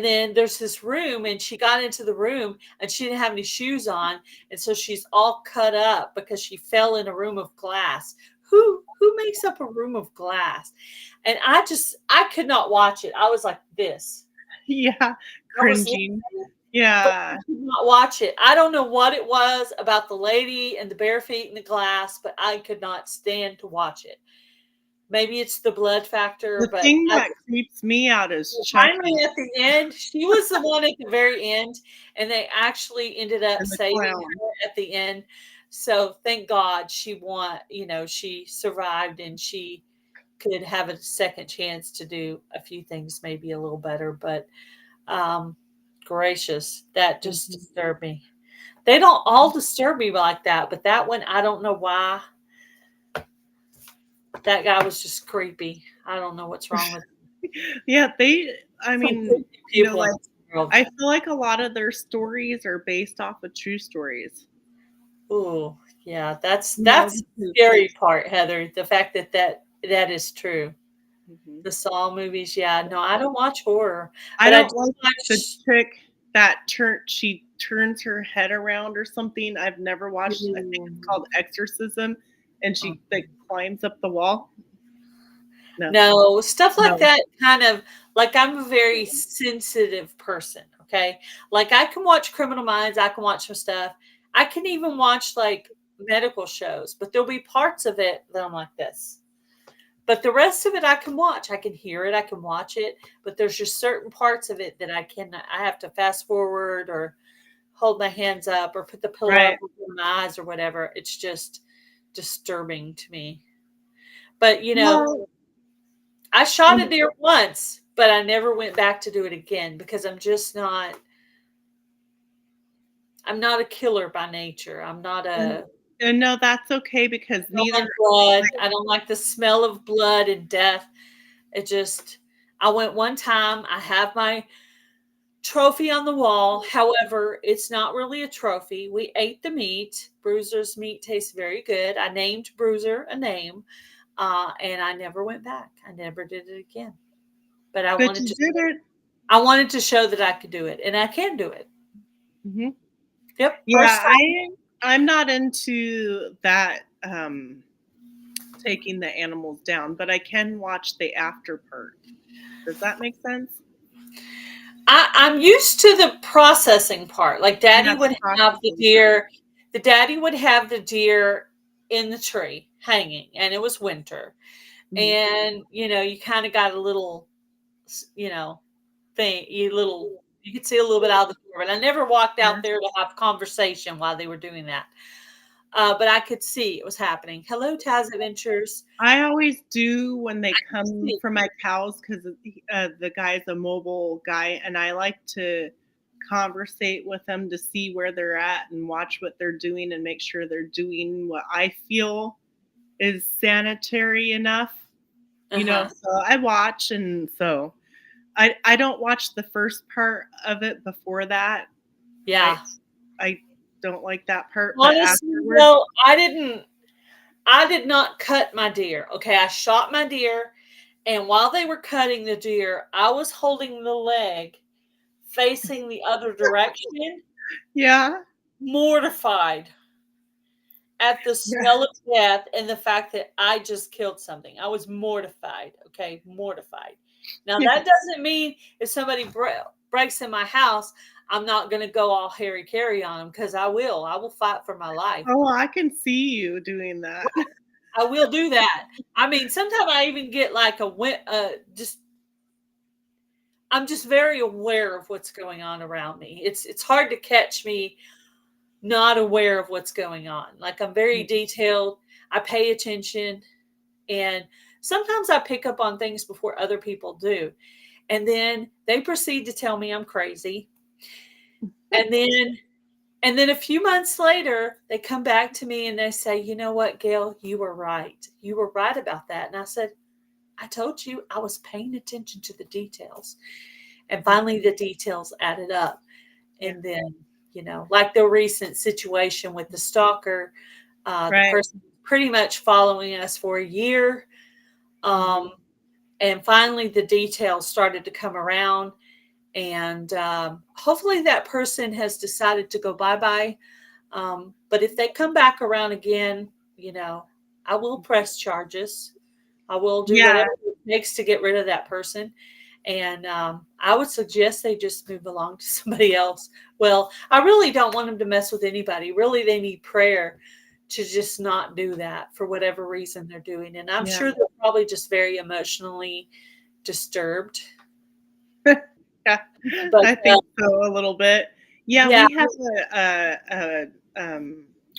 then there's this room and she got into the room and she didn't have any shoes on. And so she's all cut up because she fell in a room of glass. Who makes up a room of glass? And I could not watch it. I was like this. Yeah, cringing. Yeah. I could not watch it. I don't know what it was about the lady and the bare feet in the glass, but I could not stand to watch it. Maybe it's the blood factor, The but thing that creeps me out is finally Chucky at the end, she was the one at the very end, and they actually ended up and the saving clown. her at the end. So thank God she won. She survived and she could have a second chance to do a few things maybe a little better. But gracious, that just disturbed me. They don't all disturb me like that, but that one, I don't know why. that guy was just creepy. I don't know what's wrong with Yeah, I some mean, creepy you know, people like in this world. I feel like a lot of their stories are based off of true stories. Ooh, yeah, that's You know, the scary part, Heather. The fact that is true. mhm. The Saw movies, yeah. No, I don't watch horror, I but I don't do like the watch. chick that she turns her head around or something. I've never watched. I think it's called Exorcism, and she like climbs up the wall. No, No, stuff like no, that kind of like I'm a very sensitive person, okay? Like I can watch Criminal Minds, I can watch some stuff. I can even watch like medical shows, but there'll be parts of it that I'm like this. But the rest of it I can watch. I can hear it, I can watch it, but there's just certain parts of it that I have to fast forward or hold my hands up or put the pillow up right. over my eyes or whatever. It's just disturbing to me. But Well, I shot a deer once, but I never went back to do it again because I'm not a killer by nature. I'm not a and no, that's okay because I don't neither. like blood. I don't like the smell of blood and death. It just I went one time. I have my trophy on the wall. However, it's not really a trophy. We ate the meat. Bruiser's meat tastes very good. I named Bruiser a name, and I never went back. I never did it again. But But you did it. I wanted to show that I could do it, and I can do it. Hmm. Yep, Yeah, first time. I'm not into that taking the animals down, but I can watch the after part. Does that make sense? I'm used to the processing part. Like Yeah, Daddy the would have the processing part. deer. The daddy would have the deer in the tree hanging, and it was winter. Mhm. And you kind of got a little, you know, thing. You could see a little bit out of the door. But I never walked Yeah. out there to have conversation while they were doing that. But I could see it was happening. Hello, Taz Adventures. I always do when they I could come see. for my cows because the guy's a mobile guy, and I like to conversate with them to see where they're at and watch what they're doing and make sure they're doing what I feel is sanitary enough. Uh huh. So I watch, and so I don't watch the first part of it before that. I Yeah. I don't like that part, but Honestly, afterwards, though, I did not cut my deer. Okay, I shot my deer, and while they were cutting the deer, I was holding the leg facing the other direction, yeah, mortified at the yeah, smell of death and the fact that I just killed something. I was mortified. Okay, mortified. Now yeah. that doesn't mean if somebody breaks in my house, I'm not going to go all hairy carry on them because I will. I will fight for my life. Oh, I can see you doing that. I will do that. I mean, sometimes I even get like just I'm just very aware of what's going on around me. It's hard to catch me not aware of what's going on. Like I'm very detailed. I pay attention, and sometimes I pick up on things before other people do. And then they proceed to tell me I'm crazy. And then a few months later, they come back to me and they say, "You know what, Gail, you were right. You were right about that." And I said, "I told you I was paying attention to the details." And finally, the details added up. Yeah, And then, like the recent situation with the stalker, the right. person pretty much following us for a year. Mhm. And finally, the details started to come around. And hopefully, that person has decided to go bye bye. But if they come back around again, I will press charges. I will do Yeah, whatever it takes to get rid of that person. And I would suggest they just move along to somebody else. Well, I really don't want them to mess with anybody. Really, they need prayer to just not do that for whatever reason they're doing. And I'm yeah. sure they're probably just very emotionally disturbed. Yeah, But I think so a little bit. Yeah, yeah, we have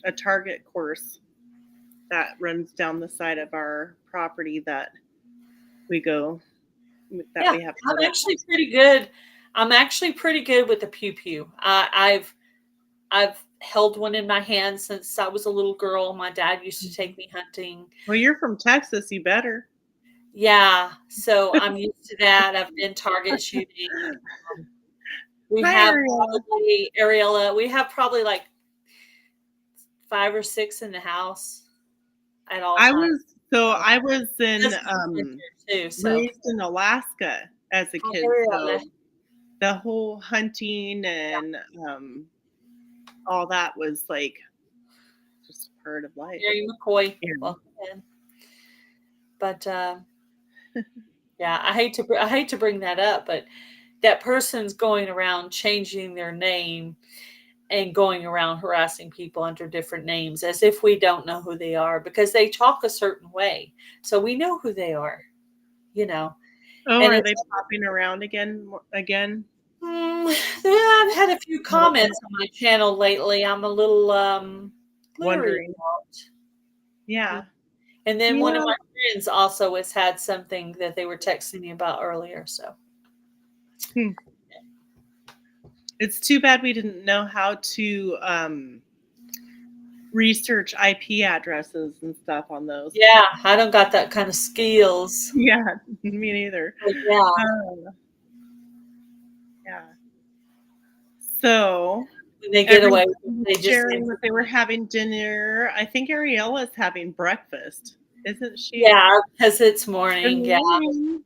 a Target course that runs down the side of our property that we go that yeah, we have I'm set up. actually pretty good. I'm actually pretty good with the pew pew. I've held one in my hand since I was a little girl. My dad used to take me hunting. Well, you're from Texas. You better. Yeah, so I'm used to that. I've been target shooting. We Hi, have Ariella. probably Ariella. We have probably like 5 or 6 in the house at all times. I was in This is winter too, so raised in Alaska as a hi, kid, Ariella. so the whole hunting and all that was like just part of life. Mary McCoy. Yeah. Welcome in. But yeah, I hate to bring that up, but that person's going around changing their name and going around harassing people under different names as if we don't know who they are because they talk a certain way. So we know who they are, you know. Oh, And are it's they popping around again? yeah, I've had a few comments on my channel lately. I'm a little leery Wondering. about. Yeah. And then one of Yeah. my friends also has had something that they were texting me about earlier. So It's too bad we didn't know how to research IP addresses and stuff on those. yeah, I don't got that kind of skills. Yeah, me neither. But yeah. Yeah. So When they get away, they just sharing that they were having dinner. I think Ariella's having breakfast, isn't she? yeah, because it's morning. Yeah,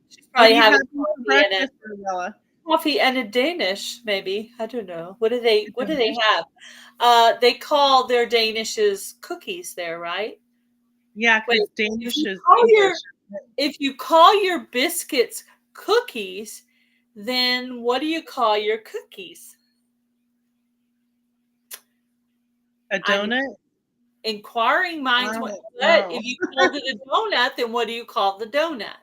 she's probably having breakfast, Ariella. coffee and a Danish, maybe. I don't know. What do they have? They call their Danishes cookies there, right? Yeah, because Danish is if you call your biscuits cookies, then what do you call your cookies? A donut? Inquiring minds what if you called it a donut, then what do you call the donut?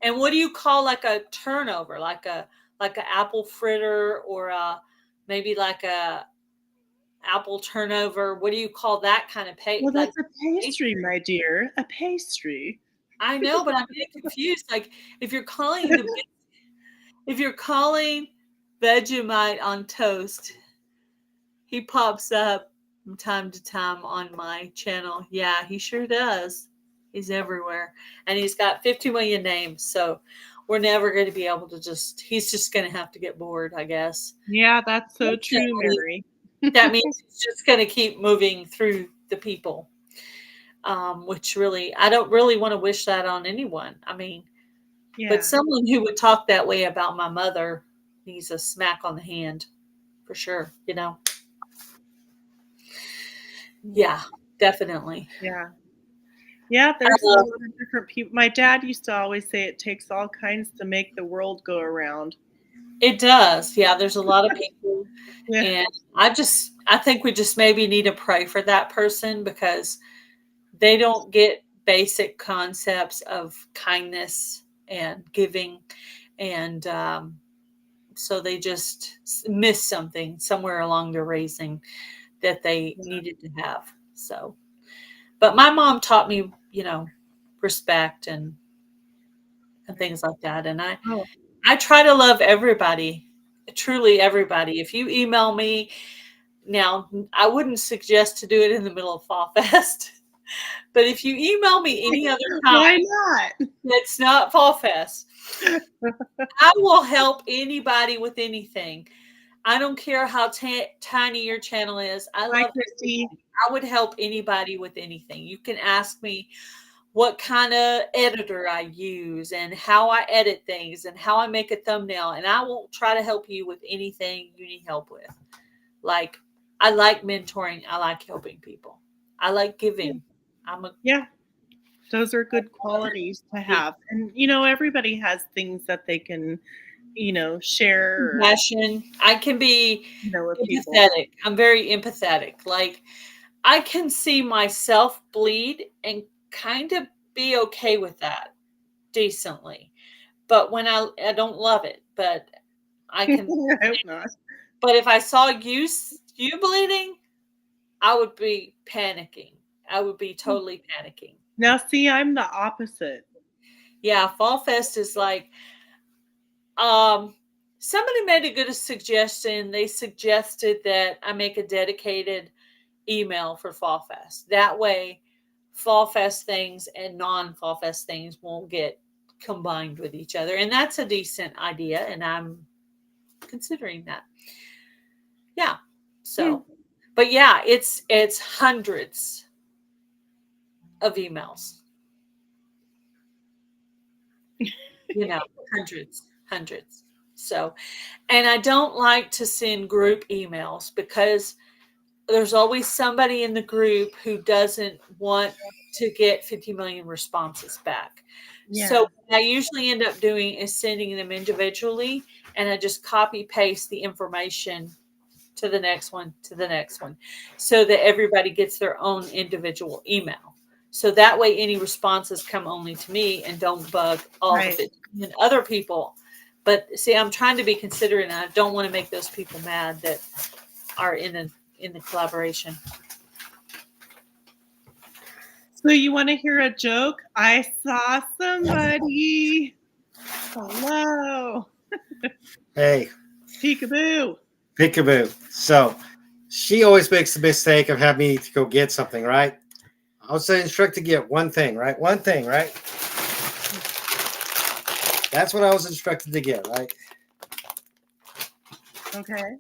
And what do you call like a turnover, like an apple fritter or maybe like a apple turnover? What do you call that kind of pastry? Well, that's a pastry, my dear. A pastry. I know, but I'm getting confused. Like if you're calling Vegemite on toast, he pops up from time to time on my channel. Yeah, he sure does. He's everywhere. And he's got 50 million names. So we're never going to be able to he's just going to have to get bored, I guess. Yeah, that's so true, Mary. That means he's just going to keep moving through the people, which really, I don't really want to wish that on anyone. I mean, but someone who would talk that way about my mother needs a smack on the hand for sure, you know? Yeah, definitely. Yeah. Yeah, there's a lot of different people. My dad used to always say it takes all kinds to make the world go around. It does. Yeah, there's a lot of people. And I think we just maybe need to pray for that person because they don't get basic concepts of kindness and giving. And so they just miss something somewhere along their raising that they needed to have. So, but my mom taught me, you know, respect and things like that. And I try to love everybody, truly everybody. If you email me now, I wouldn't suggest to do it in the middle of Fall Fest. But if you email me any other time, why not? It's not Fall Fest. I will help anybody with anything. I don't care how tiny your channel is. I love Christy. I would help anybody with anything. You can ask me what kind of editor I use and how I edit things and how I make a thumbnail. And I will try to help you with anything you need help with. Like, I like mentoring. I like helping people. I like giving. Those are good qualities to have. And, you know, everybody has things that they can, you know, share. Passion. I can be empathetic. I'm very empathetic. Like, I can see myself bleed and kind of be okay with that decently. But when I don't love it, but I can. I hope not. But if I saw you bleeding, I would be panicking. I would be totally panicking. Now, see, I'm the opposite. Yeah, Fall Fest is like, Somebody made a good suggestion. They suggested that I make a dedicated email for Fall Fest. That way, Fall Fest things and non-Fall Fest things won't get combined with each other. And that's a decent idea, and I'm considering that. Yeah. So, but yeah, it's hundreds of emails. Hundreds. So, and I don't like to send group emails because there's always somebody in the group who doesn't want to get 50 million responses back. Yeah. So what I usually end up doing is sending them individually, and I just copy paste the information to the next one, so that everybody gets their own individual email. So that way any responses come only to me and don't bug all of it and other people. But see, I'm trying to be considerate, and I don't want to make those people mad that are in the collaboration. So you want to hear a joke? I saw somebody. Hello. Hey. Peekaboo. So she always makes the mistake of having me to go get something, right? I was instructed to get one thing, right? That's what I was instructed to get, right? Okay.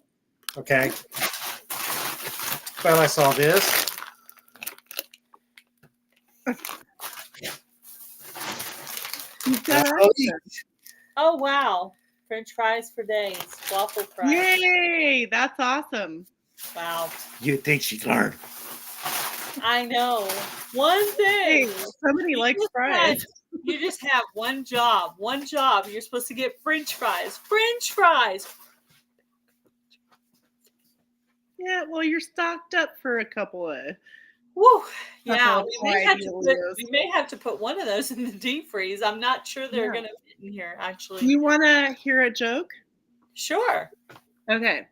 Well, I saw this. Oh, wow. French fries for days. Waffle fries. Yay! That's awesome. Wow. You'd think she'd learn. I know. One thing. Hey, somebody likes fries. You just have one job. You're supposed to get French fries. Yeah, well, you're stocked up for a couple of. Woo! Yeah, we may have to put one of those in the deep freeze. I'm not sure they're going to fit in here, actually. You want to hear a joke? Sure. Okay.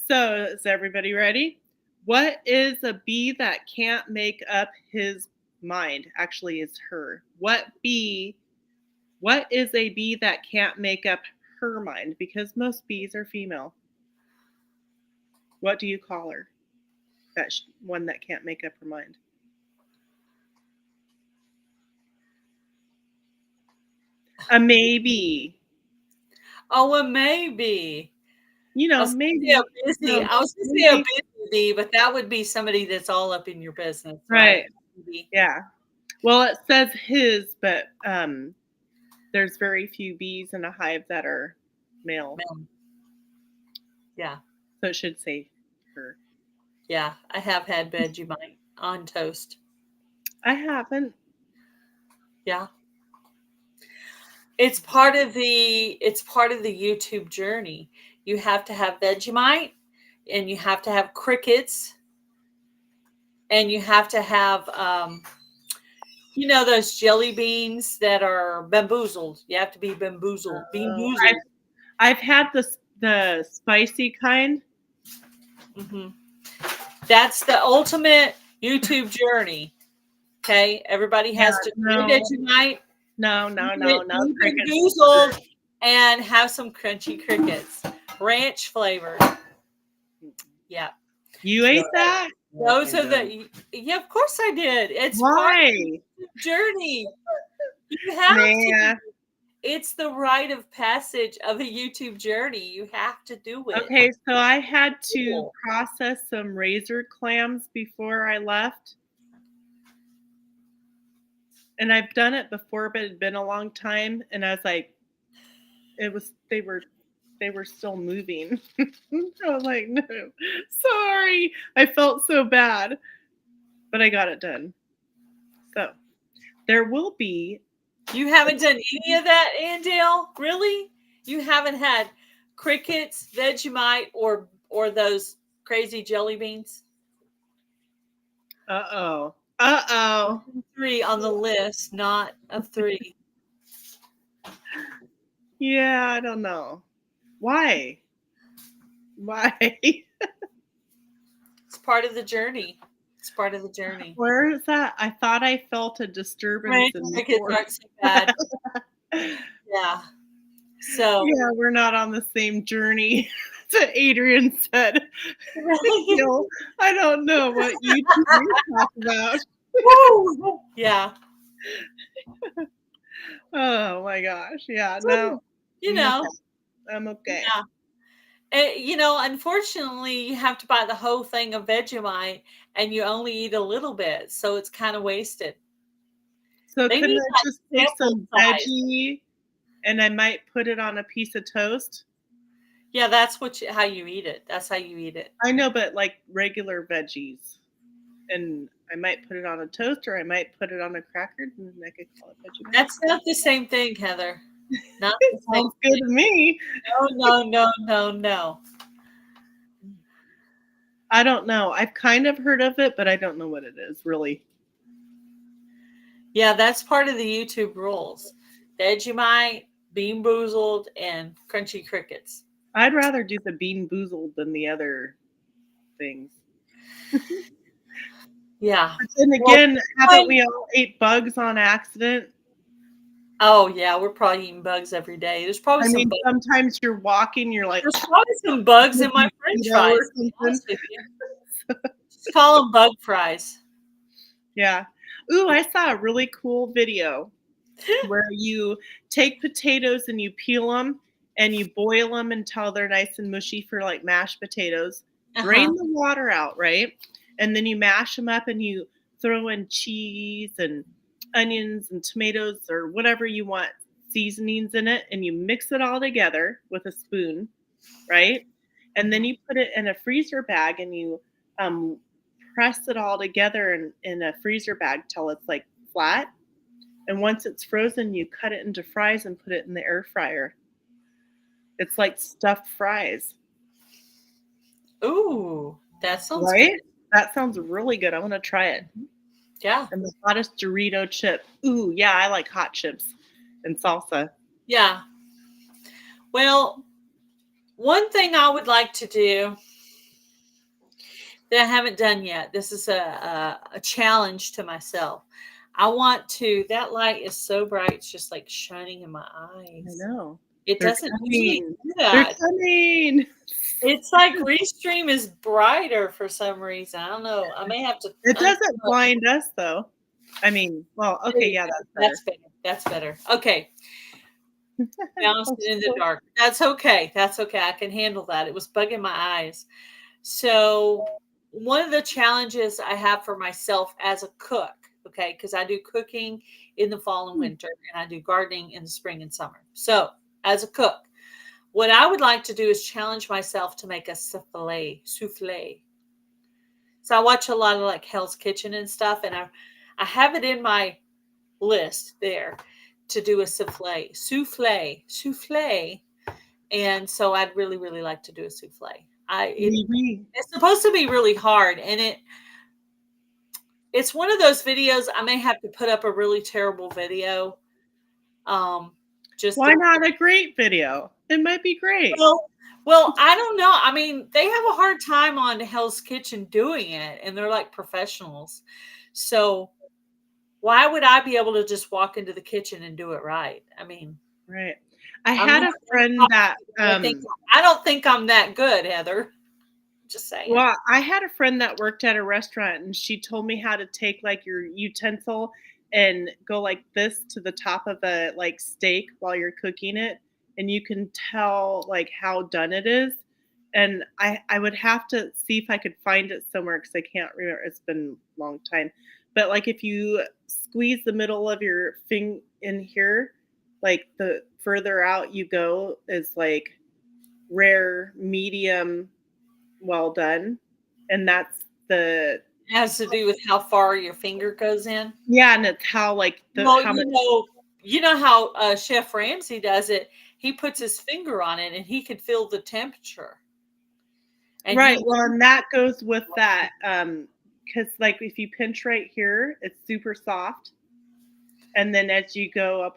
So, is everybody ready? What is a bee that can't make up his mind? Actually, it's her. What is a bee that can't make up her mind? Because most bees are female. What do you call her? That one that can't make up her mind. A maybe. Oh, a maybe. Maybe. I was going to say a busy bee, but that would be somebody that's all up in your business. Right. Yeah. Well, it says his, but there's very few bees in a hive that are male. Yeah. So it should say her. Yeah, I have had Vegemite on toast. I haven't. Yeah. It's part of the YouTube journey. You have to have Vegemite, and you have to have crickets, and you have to have those jelly beans that are bamboozled. You have to be bamboozled. I've had the spicy kind. Mm-hmm. That's the ultimate YouTube journey. Okay, everybody has to do Vegemite. No. Bamboozled and have some crunchy crickets, ranch flavored. Yeah. You ate that? Those are yeah, of course I did. It's why part of the journey. You have to. It's the rite of passage of a YouTube journey. You have to do it. Okay, so I had to process some razor clams before I left. And I've done it before, but it had been a long time. And I was like, they were still moving. I was like, no, sorry. I felt so bad, but I got it done. So there will be. You haven't done any of that, Andale? Really? You haven't had crickets, Vegemite, or those crazy jelly beans? Uh-oh. 3 on the list, not of 3. Yeah, I don't know. Why? It's part of the journey. Where is that? I thought I felt a disturbance in the crickets aren't so bad. Yeah. So Yeah, we're not on the same journey. To Adrian said, really, I don't know what YouTubers talk about. woo, yeah. Oh my gosh. Yeah, So, no, you I'm okay. know, I'm okay. yeah. Unfortunately, you have to buy the whole thing of Vegemite, and you only eat a little bit, so it's kind of wasted. So They couldn't need I like just take sample some size. veggie and I might put it on a piece of toast? Yeah, that's how you eat it. That's how you eat it. I know, but like regular veggies. And I might put it on a toast or I might put it on a cracker and I could call it Vegemite. That's not the same thing, Heather. Not the It same sounds good to me. No. I don't know. I've kind of heard of it, but I don't know what it is really. Yeah, that's part of the YouTube rules. Vegemite, Bean Boozled, and Crunchy Crickets. I'd rather do the Bean Boozled than the other things. Yeah. But then again, haven't we all ate bugs on accident? Oh yeah, we're probably eating bugs every day. There's probably I some mean, bugs. sometimes you're walking, you're like, There's probably some bugs in my French fries. or something. Just call them bug fries. Yeah. Ooh, I saw a really cool video where you take potatoes and you peel them and you boil them until they're nice and mushy for like mashed potatoes. Drain the water out, right? And then you mash them up and you throw in cheese and onions and tomatoes or whatever you want seasonings in it, and you mix it all together with a spoon, right? And then you put it in a freezer bag and you press it all together in a freezer bag till it's like flat. And once it's frozen, you cut it into fries and put it in the air fryer. It's like stuffed fries. Ooh, that sounds right? good. That sounds really good. I want to try it. Yeah. And the hottest Dorito chip. Ooh, yeah, I like hot chips and salsa. Yeah. Well, one thing I would like to do that I haven't done yet. This is a challenge to myself. I want to. That light is so bright; it's just like shining in my eyes. I know. It They're doesn't coming. usually do They're that. coming. It's like Restream is brighter for some reason. I don't know. I may have to. It doesn't blind us though. I mean, well, okay, yeah, that's better. That's better. That's better. Okay. Now I'm sitting in the dark. That's okay. That's okay. I can handle that. It was bugging my eyes. So one of the challenges I have for myself as a cook, okay, because I do cooking in the fall and winter, and I do gardening in the spring and summer. So as a cook, what I would like to do is challenge myself to make a souffle. So I watch a lot of like Hell's Kitchen and stuff, and I have it in my list there to do a souffle. And so I'd really, really like to do a souffle. It's supposed to be really hard, and it's one of those videos I may have to put up a really terrible video. Why not a great video? It might be great. Well, I don't know. I mean, they have a hard time on Hell's Kitchen doing it, and they're like professionals. So why would I be able to just walk into the kitchen and do it right? I mean, right. I had a friend that I don't think I'm that good, Heather. Just saying. Well, I had a friend that worked at a restaurant, and she told me how to take like your utensil and go like this to the top of a like steak while you're cooking it, and you can tell like how done it is. And I would have to see if I could find it somewhere because I can't remember. It's been a long time. But like if you squeeze the middle of your thing in here, like the further out you go is like rare, medium, well done. And that's it has to do with how far your finger goes in. Yeah, and it's how like you know how Chef Ramsay does it. He puts his finger on it and he can feel the temperature. And right. Well, and that goes with that. Because like if you pinch right here, it's super soft. And then as you go up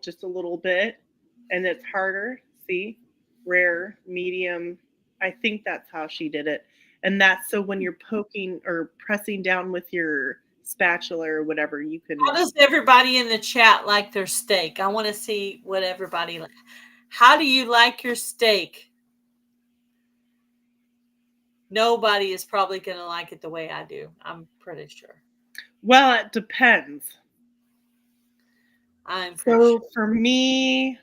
just a little bit, and it's harder. See? Rare, medium. I think that's how she did it. And that's so when you're poking or pressing down with your spatula or whatever, you can. How does everybody in the chat like their steak? I want to see what everybody like. How do you like your steak? Nobody is probably going to like it the way I do. I'm pretty sure. Well, it depends. I'm pretty sure. For me,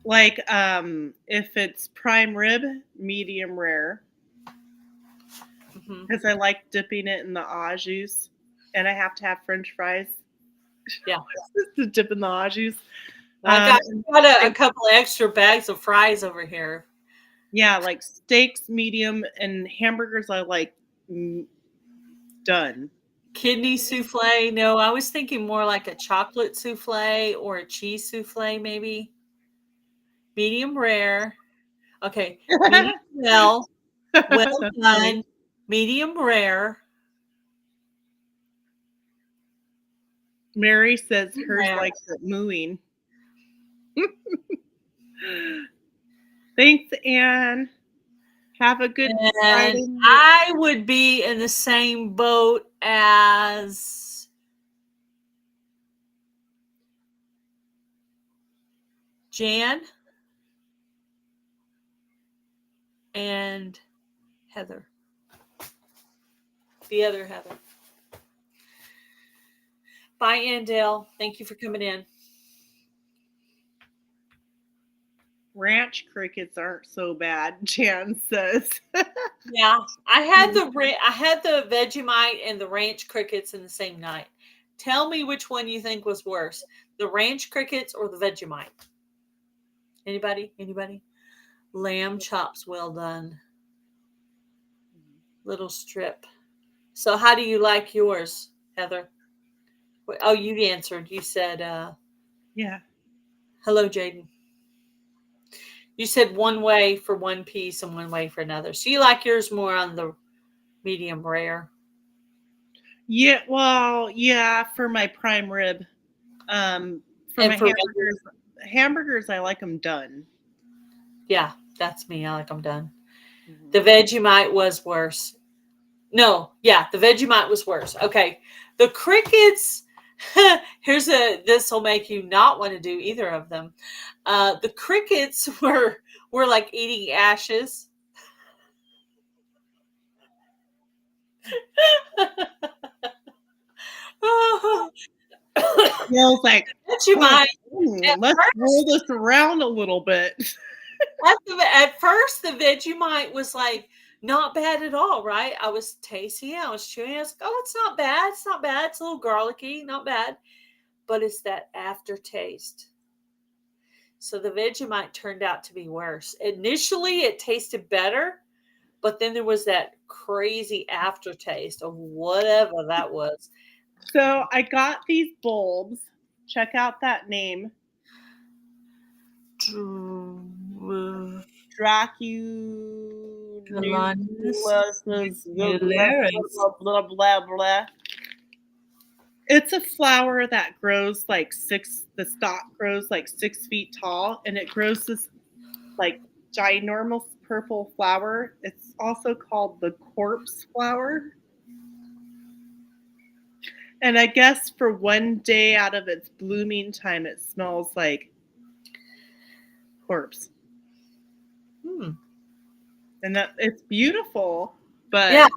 like if it's prime rib, medium rare, because I like dipping it in the au jus, and I have to have French fries. Yeah, to dip in the au jus. I got a couple extra bags of fries over here. Yeah, like steaks, medium, and hamburgers. I like done. Kidney souffle? No, I was thinking more like a chocolate souffle or a cheese souffle, maybe. Medium rare. Okay, medium well done. Funny. Medium rare. Mary says hers likes it mooing. Thanks, Anne. Have a good Friday. I would be in the same boat as Jan and Heather. The other Heather. Bye, Andale. Thank you for coming in. Ranch crickets aren't so bad, Jan says. Yeah, I had the Vegemite and the ranch crickets in the same night. Tell me which one you think was worse, the ranch crickets or the Vegemite? Anybody? Lamb chops, well done. Little strip. So how do you like yours, Heather? Oh, you answered. You said, yeah. Hello, Jaden. You said one way for one piece and one way for another. So you like yours more on the medium rare? Yeah, well, yeah, for my prime rib. For my hamburgers, I like them done. Yeah, that's me. I like them done. Mm-hmm. The Vegemite was worse. No, yeah, the Vegemite was worse. Okay, the crickets. This will make you not want to do either of them. The crickets were like eating ashes. Feels like Vegemite. Let's roll this around a little bit. At first, the Vegemite was like not bad at all, right? I was tasting it. I was chewing it. I was like, oh, it's not bad. It's not bad. It's a little garlicky. Not bad. But it's that aftertaste. So the Vegemite turned out to be worse. Initially, it tasted better, but then there was that crazy aftertaste of whatever that was. So I got these bulbs. Check out that name. Blah blah blah. It's a flower that grows like the stalk grows like 6 feet tall, and it grows this like ginormous purple flower. It's also called the corpse flower. And I guess for one day out of its blooming time, it smells like corpse. And that it's beautiful, but yeah,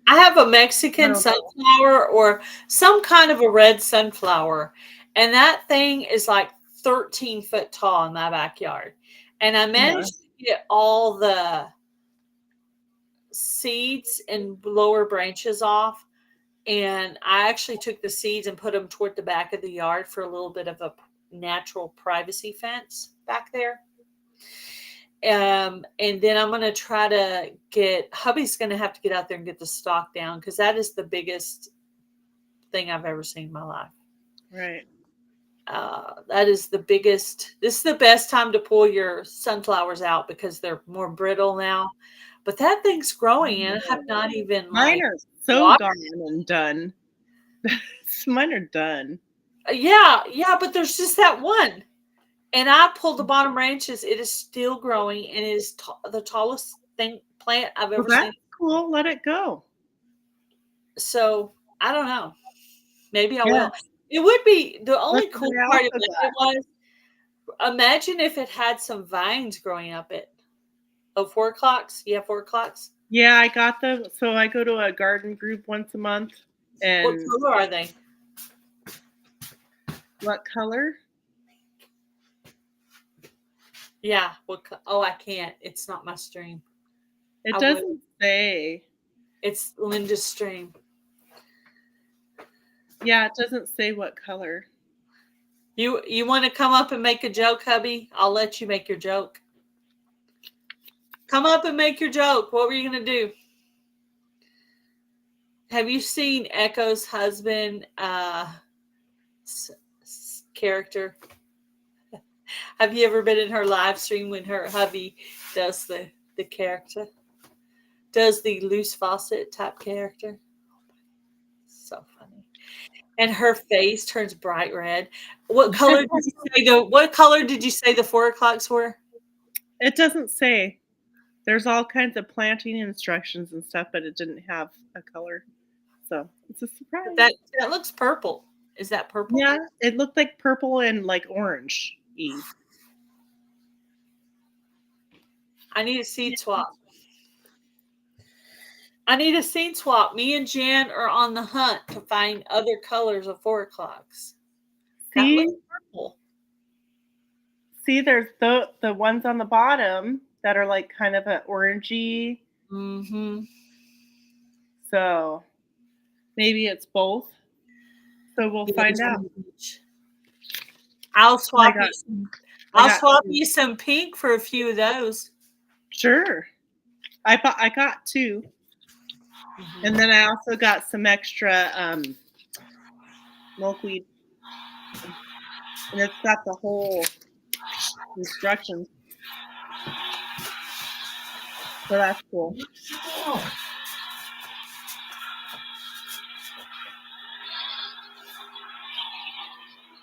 I have a Mexican sunflower or some kind of a red sunflower, and that thing is like 13 foot tall in my backyard. And I managed to get all the seeds and lower branches off. And I actually took the seeds and put them toward the back of the yard for a little bit of a natural privacy fence back there. And then I'm going to try to hubby's going to have to get out there and get the stalk down, because that is the biggest thing I've ever seen in my life. Right. That is the biggest. This is the best time to pull your sunflowers out because they're more brittle now. But that thing's growing, and I have not even mine are so gone and done. Mine are done. Yeah, but there's just that one. And I pulled the bottom branches. It is still growing, and it is the tallest plant I've ever seen. That's cool. Let it go. So I don't know. Maybe I will. It would be the only cool part of it was Imagine if it had some vines growing up it. Oh, 4 o'clocks? You have 4 o'clocks? Yeah, I got them. So I go to a garden group once a month. And What color are they? what color? Yeah. Oh, I can't. It's not my stream. It I doesn't say. It's Linda's stream. Yeah, it doesn't say what color. You want to come up and make a joke, hubby? I'll let you make your joke. Come up and make your joke. What were you going to do? Have you seen Echo's husband character? Have you ever been in her live stream when her hubby does the character? Does the loose faucet type character? So funny. And her face turns bright red. What color did you say the 4 o'clocks were? It doesn't say. There's all kinds of planting instructions and stuff, but it didn't have a color. So it's a surprise. That looks purple. Is that purple? Yeah, it looked like purple and like orange. I need a seed swap. Me and Jan are on the hunt to find other colors of 4 o'clocks. That See? looks purple. See, there's the ones on the bottom that are like kind of an orangey. Mm-hmm. So maybe it's both. So we'll find out. I'll swap you some pink for a few of those. Sure. I got 2. Mm-hmm. And then I also got some extra milkweed. And it's got the whole instructions. So that's cool.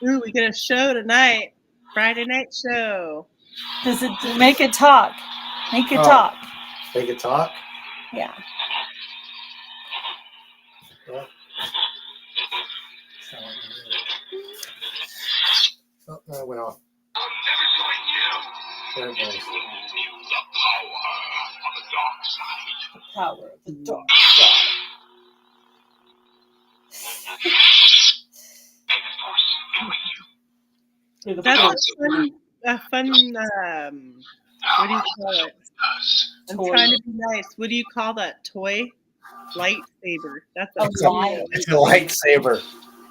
Ooh, we get a show tonight. Friday night show. Does it make it talk? Make it talk. Make it talk? Yeah. Well, oh, that went off. There it goes. The power of the dark side. That's a fun what do you call it? I'm trying to be nice. What do you call that toy? Lightsaber. That's it's a lightsaber.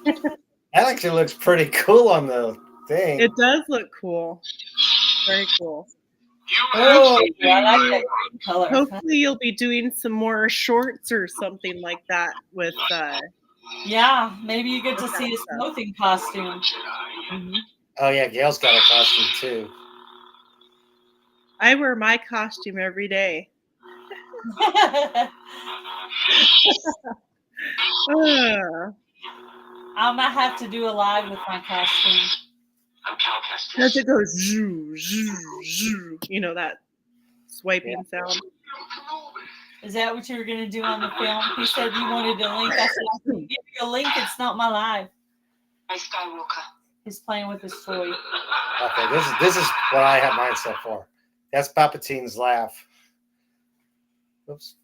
That actually looks pretty cool on the thing. It does look cool. Very cool. Oh, yeah, I like that color. Hopefully you'll be doing some more shorts or something like that with yeah, maybe you get to see his clothing costume. Mm-hmm. Oh yeah, Gail's got a costume too. I wear my costume every day. I might have to do a live with my costume. As it goes, zoo, zoo, zoo. You know that swiping sound. Is that what you were going to do on the film? He said you wanted a link. I said, I can give you a link. It's not my live. Skywalker. He's playing with his toy. Okay, this is what I have mine set for. That's Palpatine's laugh. Oops.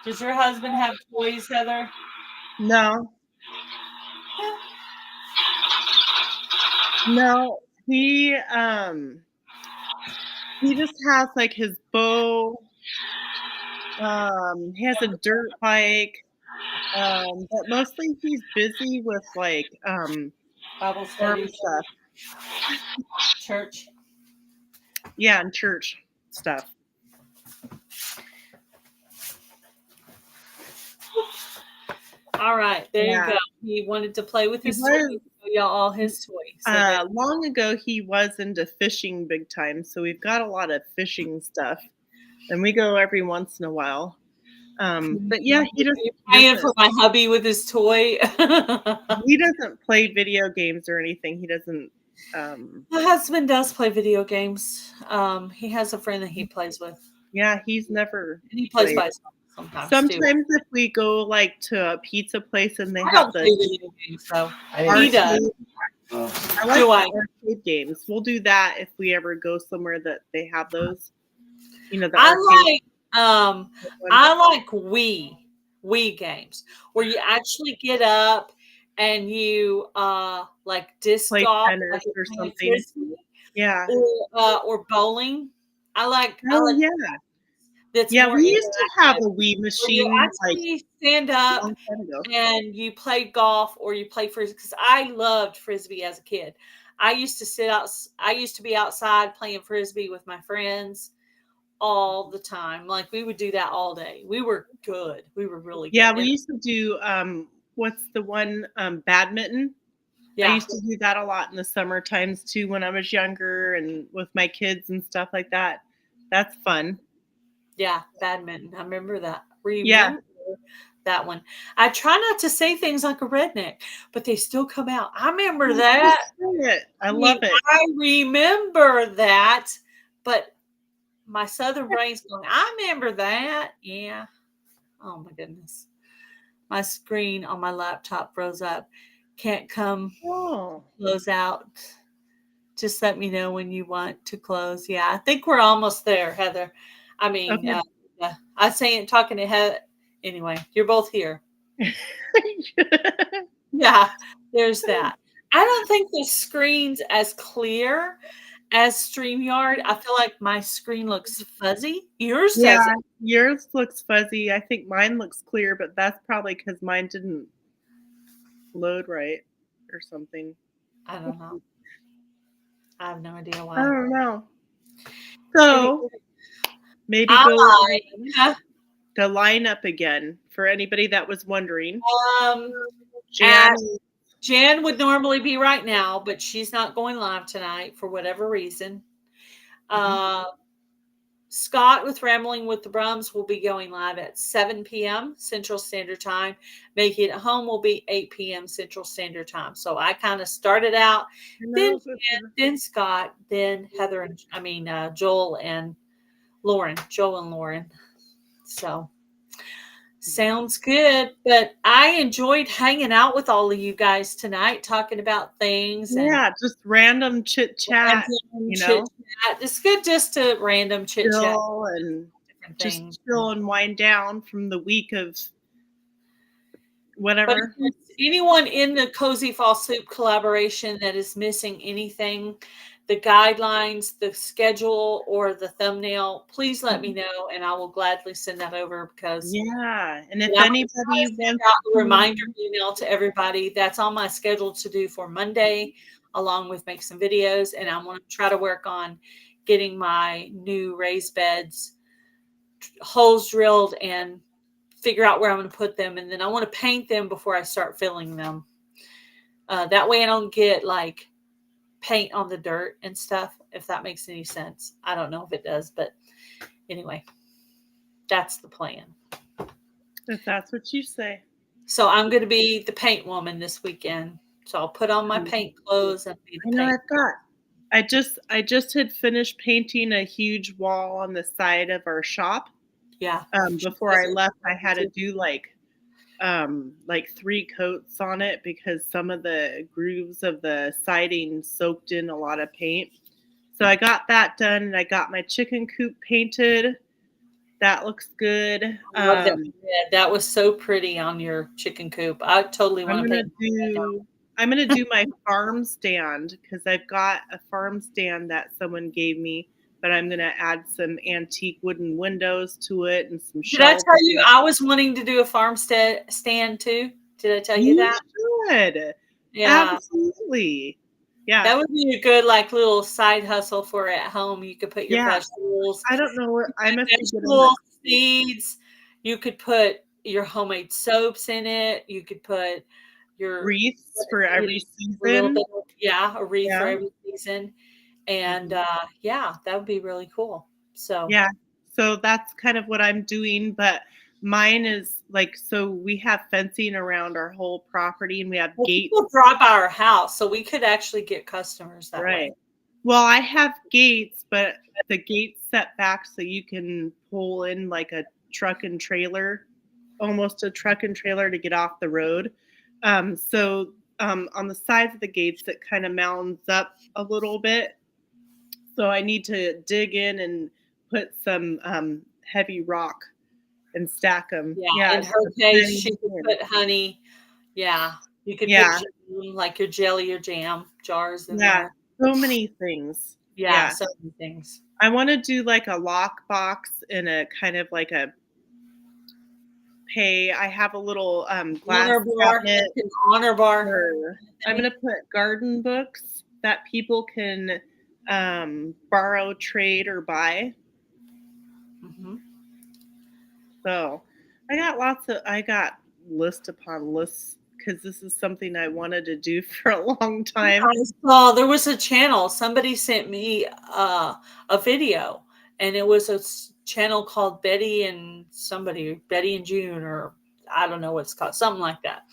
Does your husband have toys, Heather? No. No, he just has like his bow. He has a dirt bike. But mostly he's busy with like Bible study stuff. Church. Yeah, and church stuff. All right, there you go. He wanted to play with his toys. Y'all all his toys. So long ago he was into fishing big time, so we've got a lot of fishing stuff, and we go every once in a while. But yeah, he doesn't. Playing for my hubby with his toy. He doesn't play video games or anything. He doesn't. My husband does play video games. He has a friend that he plays with. Yeah, he's never. And he plays by himself sometimes too. If we go like to a pizza place and they I have don't play video games, so he does. I like Do the I? arcade games. We'll do that if we ever go somewhere that they have those. You know, the I arcade like ones. I like Wii games where you actually get up and you like disc Play golf, tennis like you're or playing something. frisbee, Yeah. or bowling. I like Oh yeah. that's Yeah, more we used to have interactive a Wii where you machine like actually stand a up long time ago. and you play golf or you play frisbee, because I loved frisbee as a kid. I used to be outside playing frisbee with my friends all the time. Like we would do that all day. We were good. We were really Yeah, good. we And used to do what's the one badminton? I yeah, used to do that a lot in the summer times too when I was younger and with my kids and stuff like that. That's fun. yeah, badminton. I remember that. Yeah. Remember that one. I try not to say things like a redneck, but they still come out. I remember that. I love it. I remember that, but my southern brain's going, I remember that. Yeah. Oh my goodness. My screen on my laptop froze up. Can't come Oh. close out. Just let me know when you want to close. Yeah, I think we're almost there, Heather. I mean, Okay. yeah, I say it talking to Heather. Anyway, you're both here. Yeah, there's that. I don't think the screen's as clear as StreamYard. I feel like my screen looks fuzzy. Yours Yeah, doesn't. yours looks fuzzy. I think mine looks clear, but that's probably because mine didn't load right or something. I don't know. I have no idea I why. don't know. So maybe I go to line up again for anybody that was wondering. at Jan, Jan would normally be right now, but she's not going live tonight for whatever reason. Scott with Rambling with the Brums will be going live at 7 p.m. Central Standard Time. Making It Home will be 8 p.m. Central Standard Time. So I kind of started out, then Jan, then Scott, then Heather, and Joel and Lauren. Joel and Lauren. So sounds good. But I enjoyed hanging out with all of you guys tonight, talking about things. Yeah, just random chit chat. It's good just to random chit chat and different just things. chill and wind down from the week of whatever. But if anyone in the Cozy Fall Soup collaboration that is missing anything, the guidelines, the schedule, or the thumbnail, please let me know, and I will gladly send that over. Because and if anybody wants out a reminder email to everybody, that's on my schedule to do for Monday, along with make some videos, and I'm going to try to work on getting my new raised beds holes drilled and figure out where I'm going to put them, and then I want to paint them before I start filling them. That way I don't get like paint on the dirt and stuff, if that makes any sense. I don't know if it does, but anyway, that's the plan. If that's what you say. So I'm going to be the paint woman this weekend. So I'll put on my paint clothes and be the paint. I just had finished painting a huge wall on the side of our shop. Yeah. Before I left, I had to do like 3 coats on it because some of the grooves of the siding soaked in a lot of paint. So I got that done, and I got my chicken coop painted. That looks good. That was so pretty on your chicken coop. I totally want to paint. I'm gonna do my farm stand because I've got a farm stand that someone gave me, but I'm gonna add some antique wooden windows to it and some shelves. Did I tell you I was wanting to do a farm stand too? Did I tell you that? Should. Yeah, absolutely. Yeah, that would be a good little side hustle for at home. You could put your vegetables. I don't know where I must vegetable seeds. You could put your homemade soaps in it. You could put your wreaths for every season. A wreath for every season. And that would be really cool. So so that's kind of what I'm doing, but mine is so we have fencing around our whole property, and we have gates. People drive by our house, so we could actually get customers that way. Well, I have gates, but the gates set back so you can pull in like a truck and trailer, almost a truck and trailer to get off the road. So on the sides of the gates that kind of mounds up a little bit. So I need to dig in and put some heavy rock and stack them. Yeah, in her case, she could put honey. Yeah, you could put jam, like your jelly or jam jars in there. So many things. Yeah, so many things. I want to do like a lock box in a kind of like a I have a little glass cabinet. An honor bar. I'm going to put garden books that people can borrow, trade, or buy. Mm-hmm. So I got list upon lists because this is something I wanted to do for a long time. I saw there was a channel. Somebody sent me a video, and it was a channel called Betty and June, or I don't know what it's called, something like that.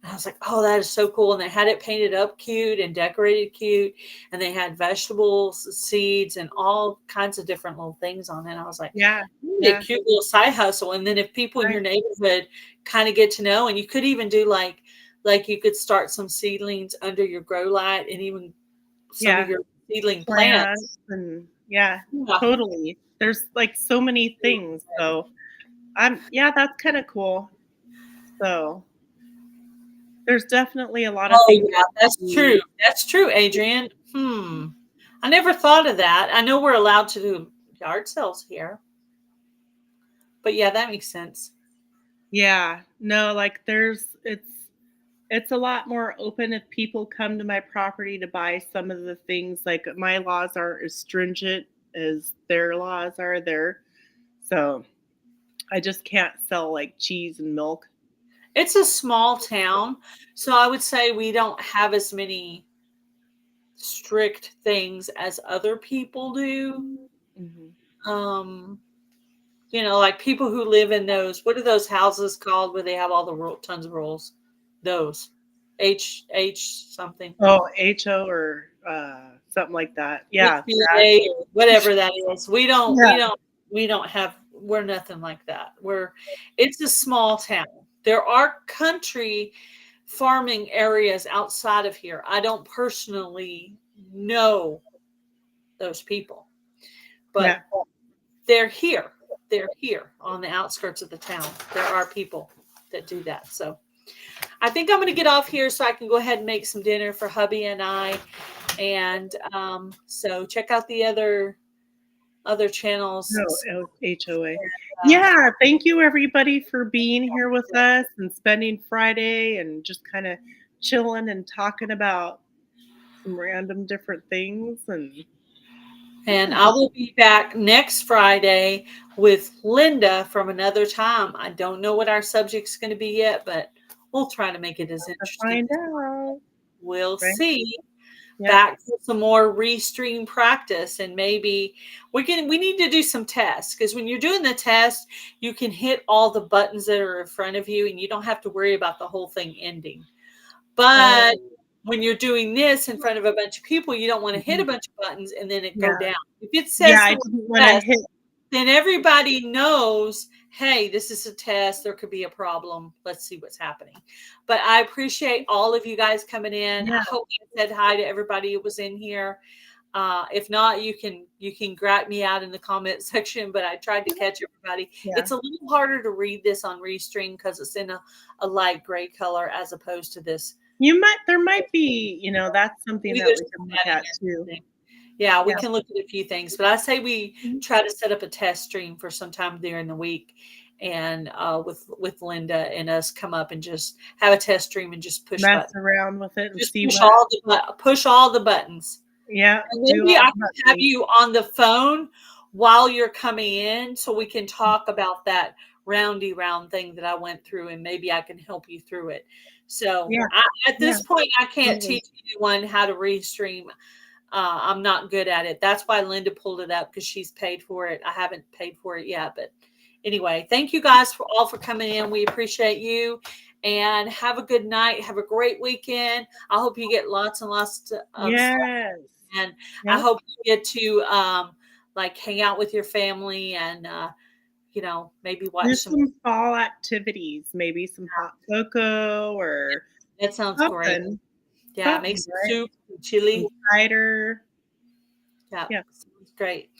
And I was like, oh, that is so cool. And they had it painted up cute and decorated cute. And they had vegetables, seeds, and all kinds of different little things on it. And I was like, a cute little side hustle. And then if people in your neighborhood kind of get to know, and you could even do like you could start some seedlings under your grow light and even some of your seedling plants. And totally. There's like so many things. So that's kind of cool. So there's definitely a lot of things. Yeah, that's true. That's true, Adrian. I never thought of that. I know we're allowed to do yard sales here. But yeah, that makes sense. Yeah. No, like it's a lot more open if people come to my property to buy some of the things. Like my laws aren't as stringent as their laws are there. So I just can't sell like cheese and milk. It's a small town, so I would say we don't have as many strict things as other people do. Mm-hmm. Like people who live in those, what are those houses called where they have all the tons of rules? Those H something. Oh, HO or something like that. Yeah. Or whatever that is. We don't have, we're nothing like that. It's a small town. There are country farming areas outside of here. I don't personally know those people, but they're here. They're here on the outskirts of the town. There are people that do that. So I think I'm going to get off here so I can go ahead and make some dinner for hubby and I. And so check out the other channels. HOA. Yeah, thank you everybody for being here with us and spending Friday and just kind of chilling and talking about some random different things. And I will be back next Friday with Linda from another time. I don't know what our subject's going to be yet, but we'll try to make it as interesting. Find out. We'll see. Back to some more restream practice, and maybe we need to do some tests, because when you're doing the test, you can hit all the buttons that are in front of you and you don't have to worry about the whole thing ending. But when you're doing this in front of a bunch of people, you don't want to hit a bunch of buttons and then it go down. If it says test, then everybody knows, hey, this is a test. There could be a problem. Let's see what's happening. But I appreciate all of you guys coming in. I hope you said hi to everybody who was in here. If not, you can grat me out in the comment section, but I tried to catch everybody. It's a little harder to read this on Restream because it's in a light gray color as opposed to this. There might be, that's something that we can look at too. Yeah, we can look at a few things, but I say we try to set up a test stream for sometime during the week, and with Linda and us come up and just have a test stream and just mess around with it and just see push all the buttons. Yeah, and maybe I can have you on the phone while you're coming in, so we can talk about that round thing that I went through, and maybe I can help you through it. So at this point, I can't teach anyone how to restream. I'm not good at it. That's why Linda pulled it up, because she's paid for it. I haven't paid for it yet. But anyway, thank you guys all for coming in. We appreciate you, and have a good night. Have a great weekend. I hope you get lots and lots of stuff. And I hope you get to hang out with your family and maybe watch some fall activities, maybe some hot cocoa or that sounds something. great. Yeah, Oh, make some right. soup, chili. Cider. Yeah, Yeah. sounds great.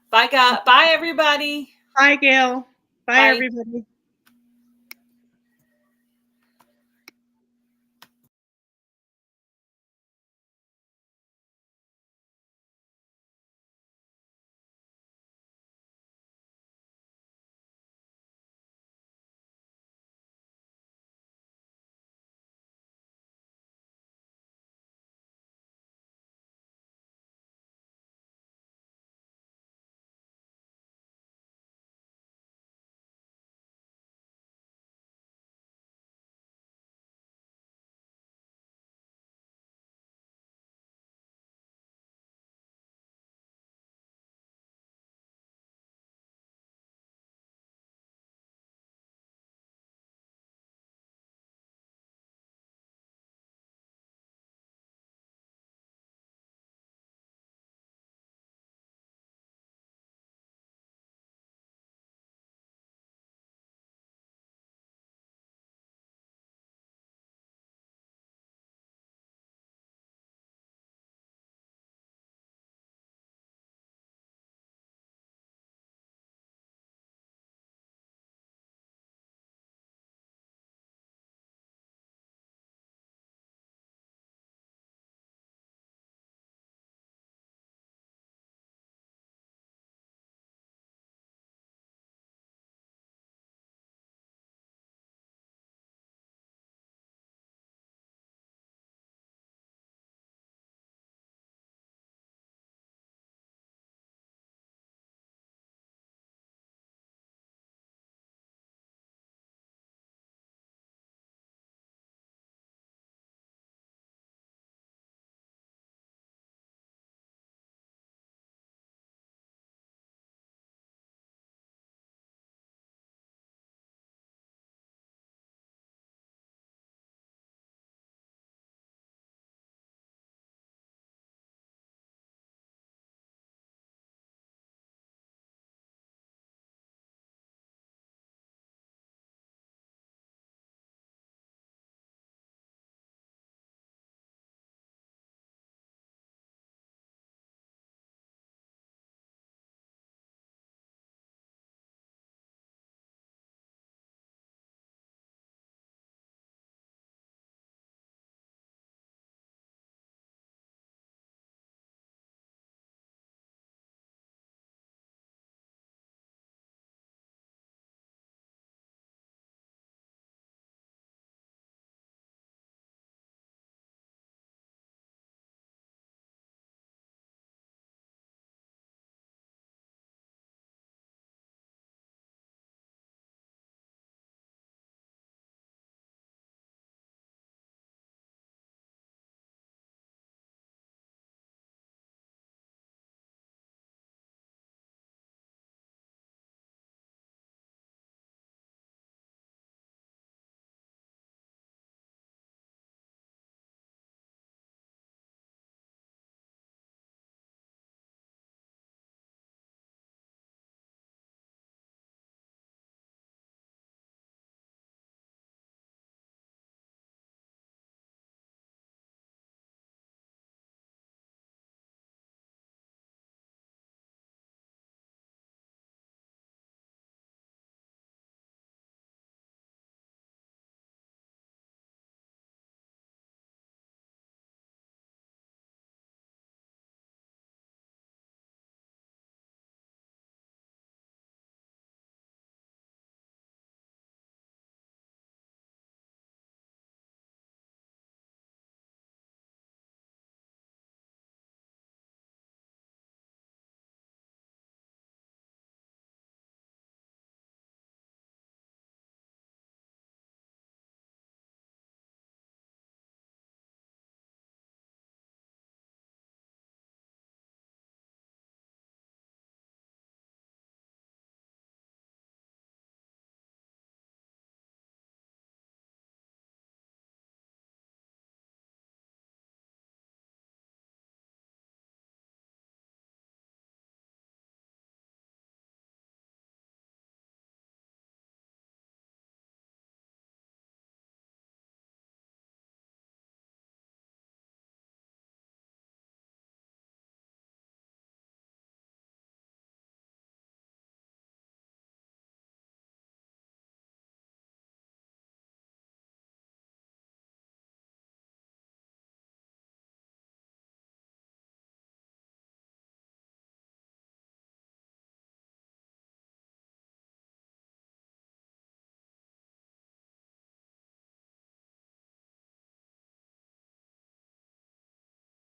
Bye, God. Bye, everybody. Bye, Gail. Bye, Bye. everybody.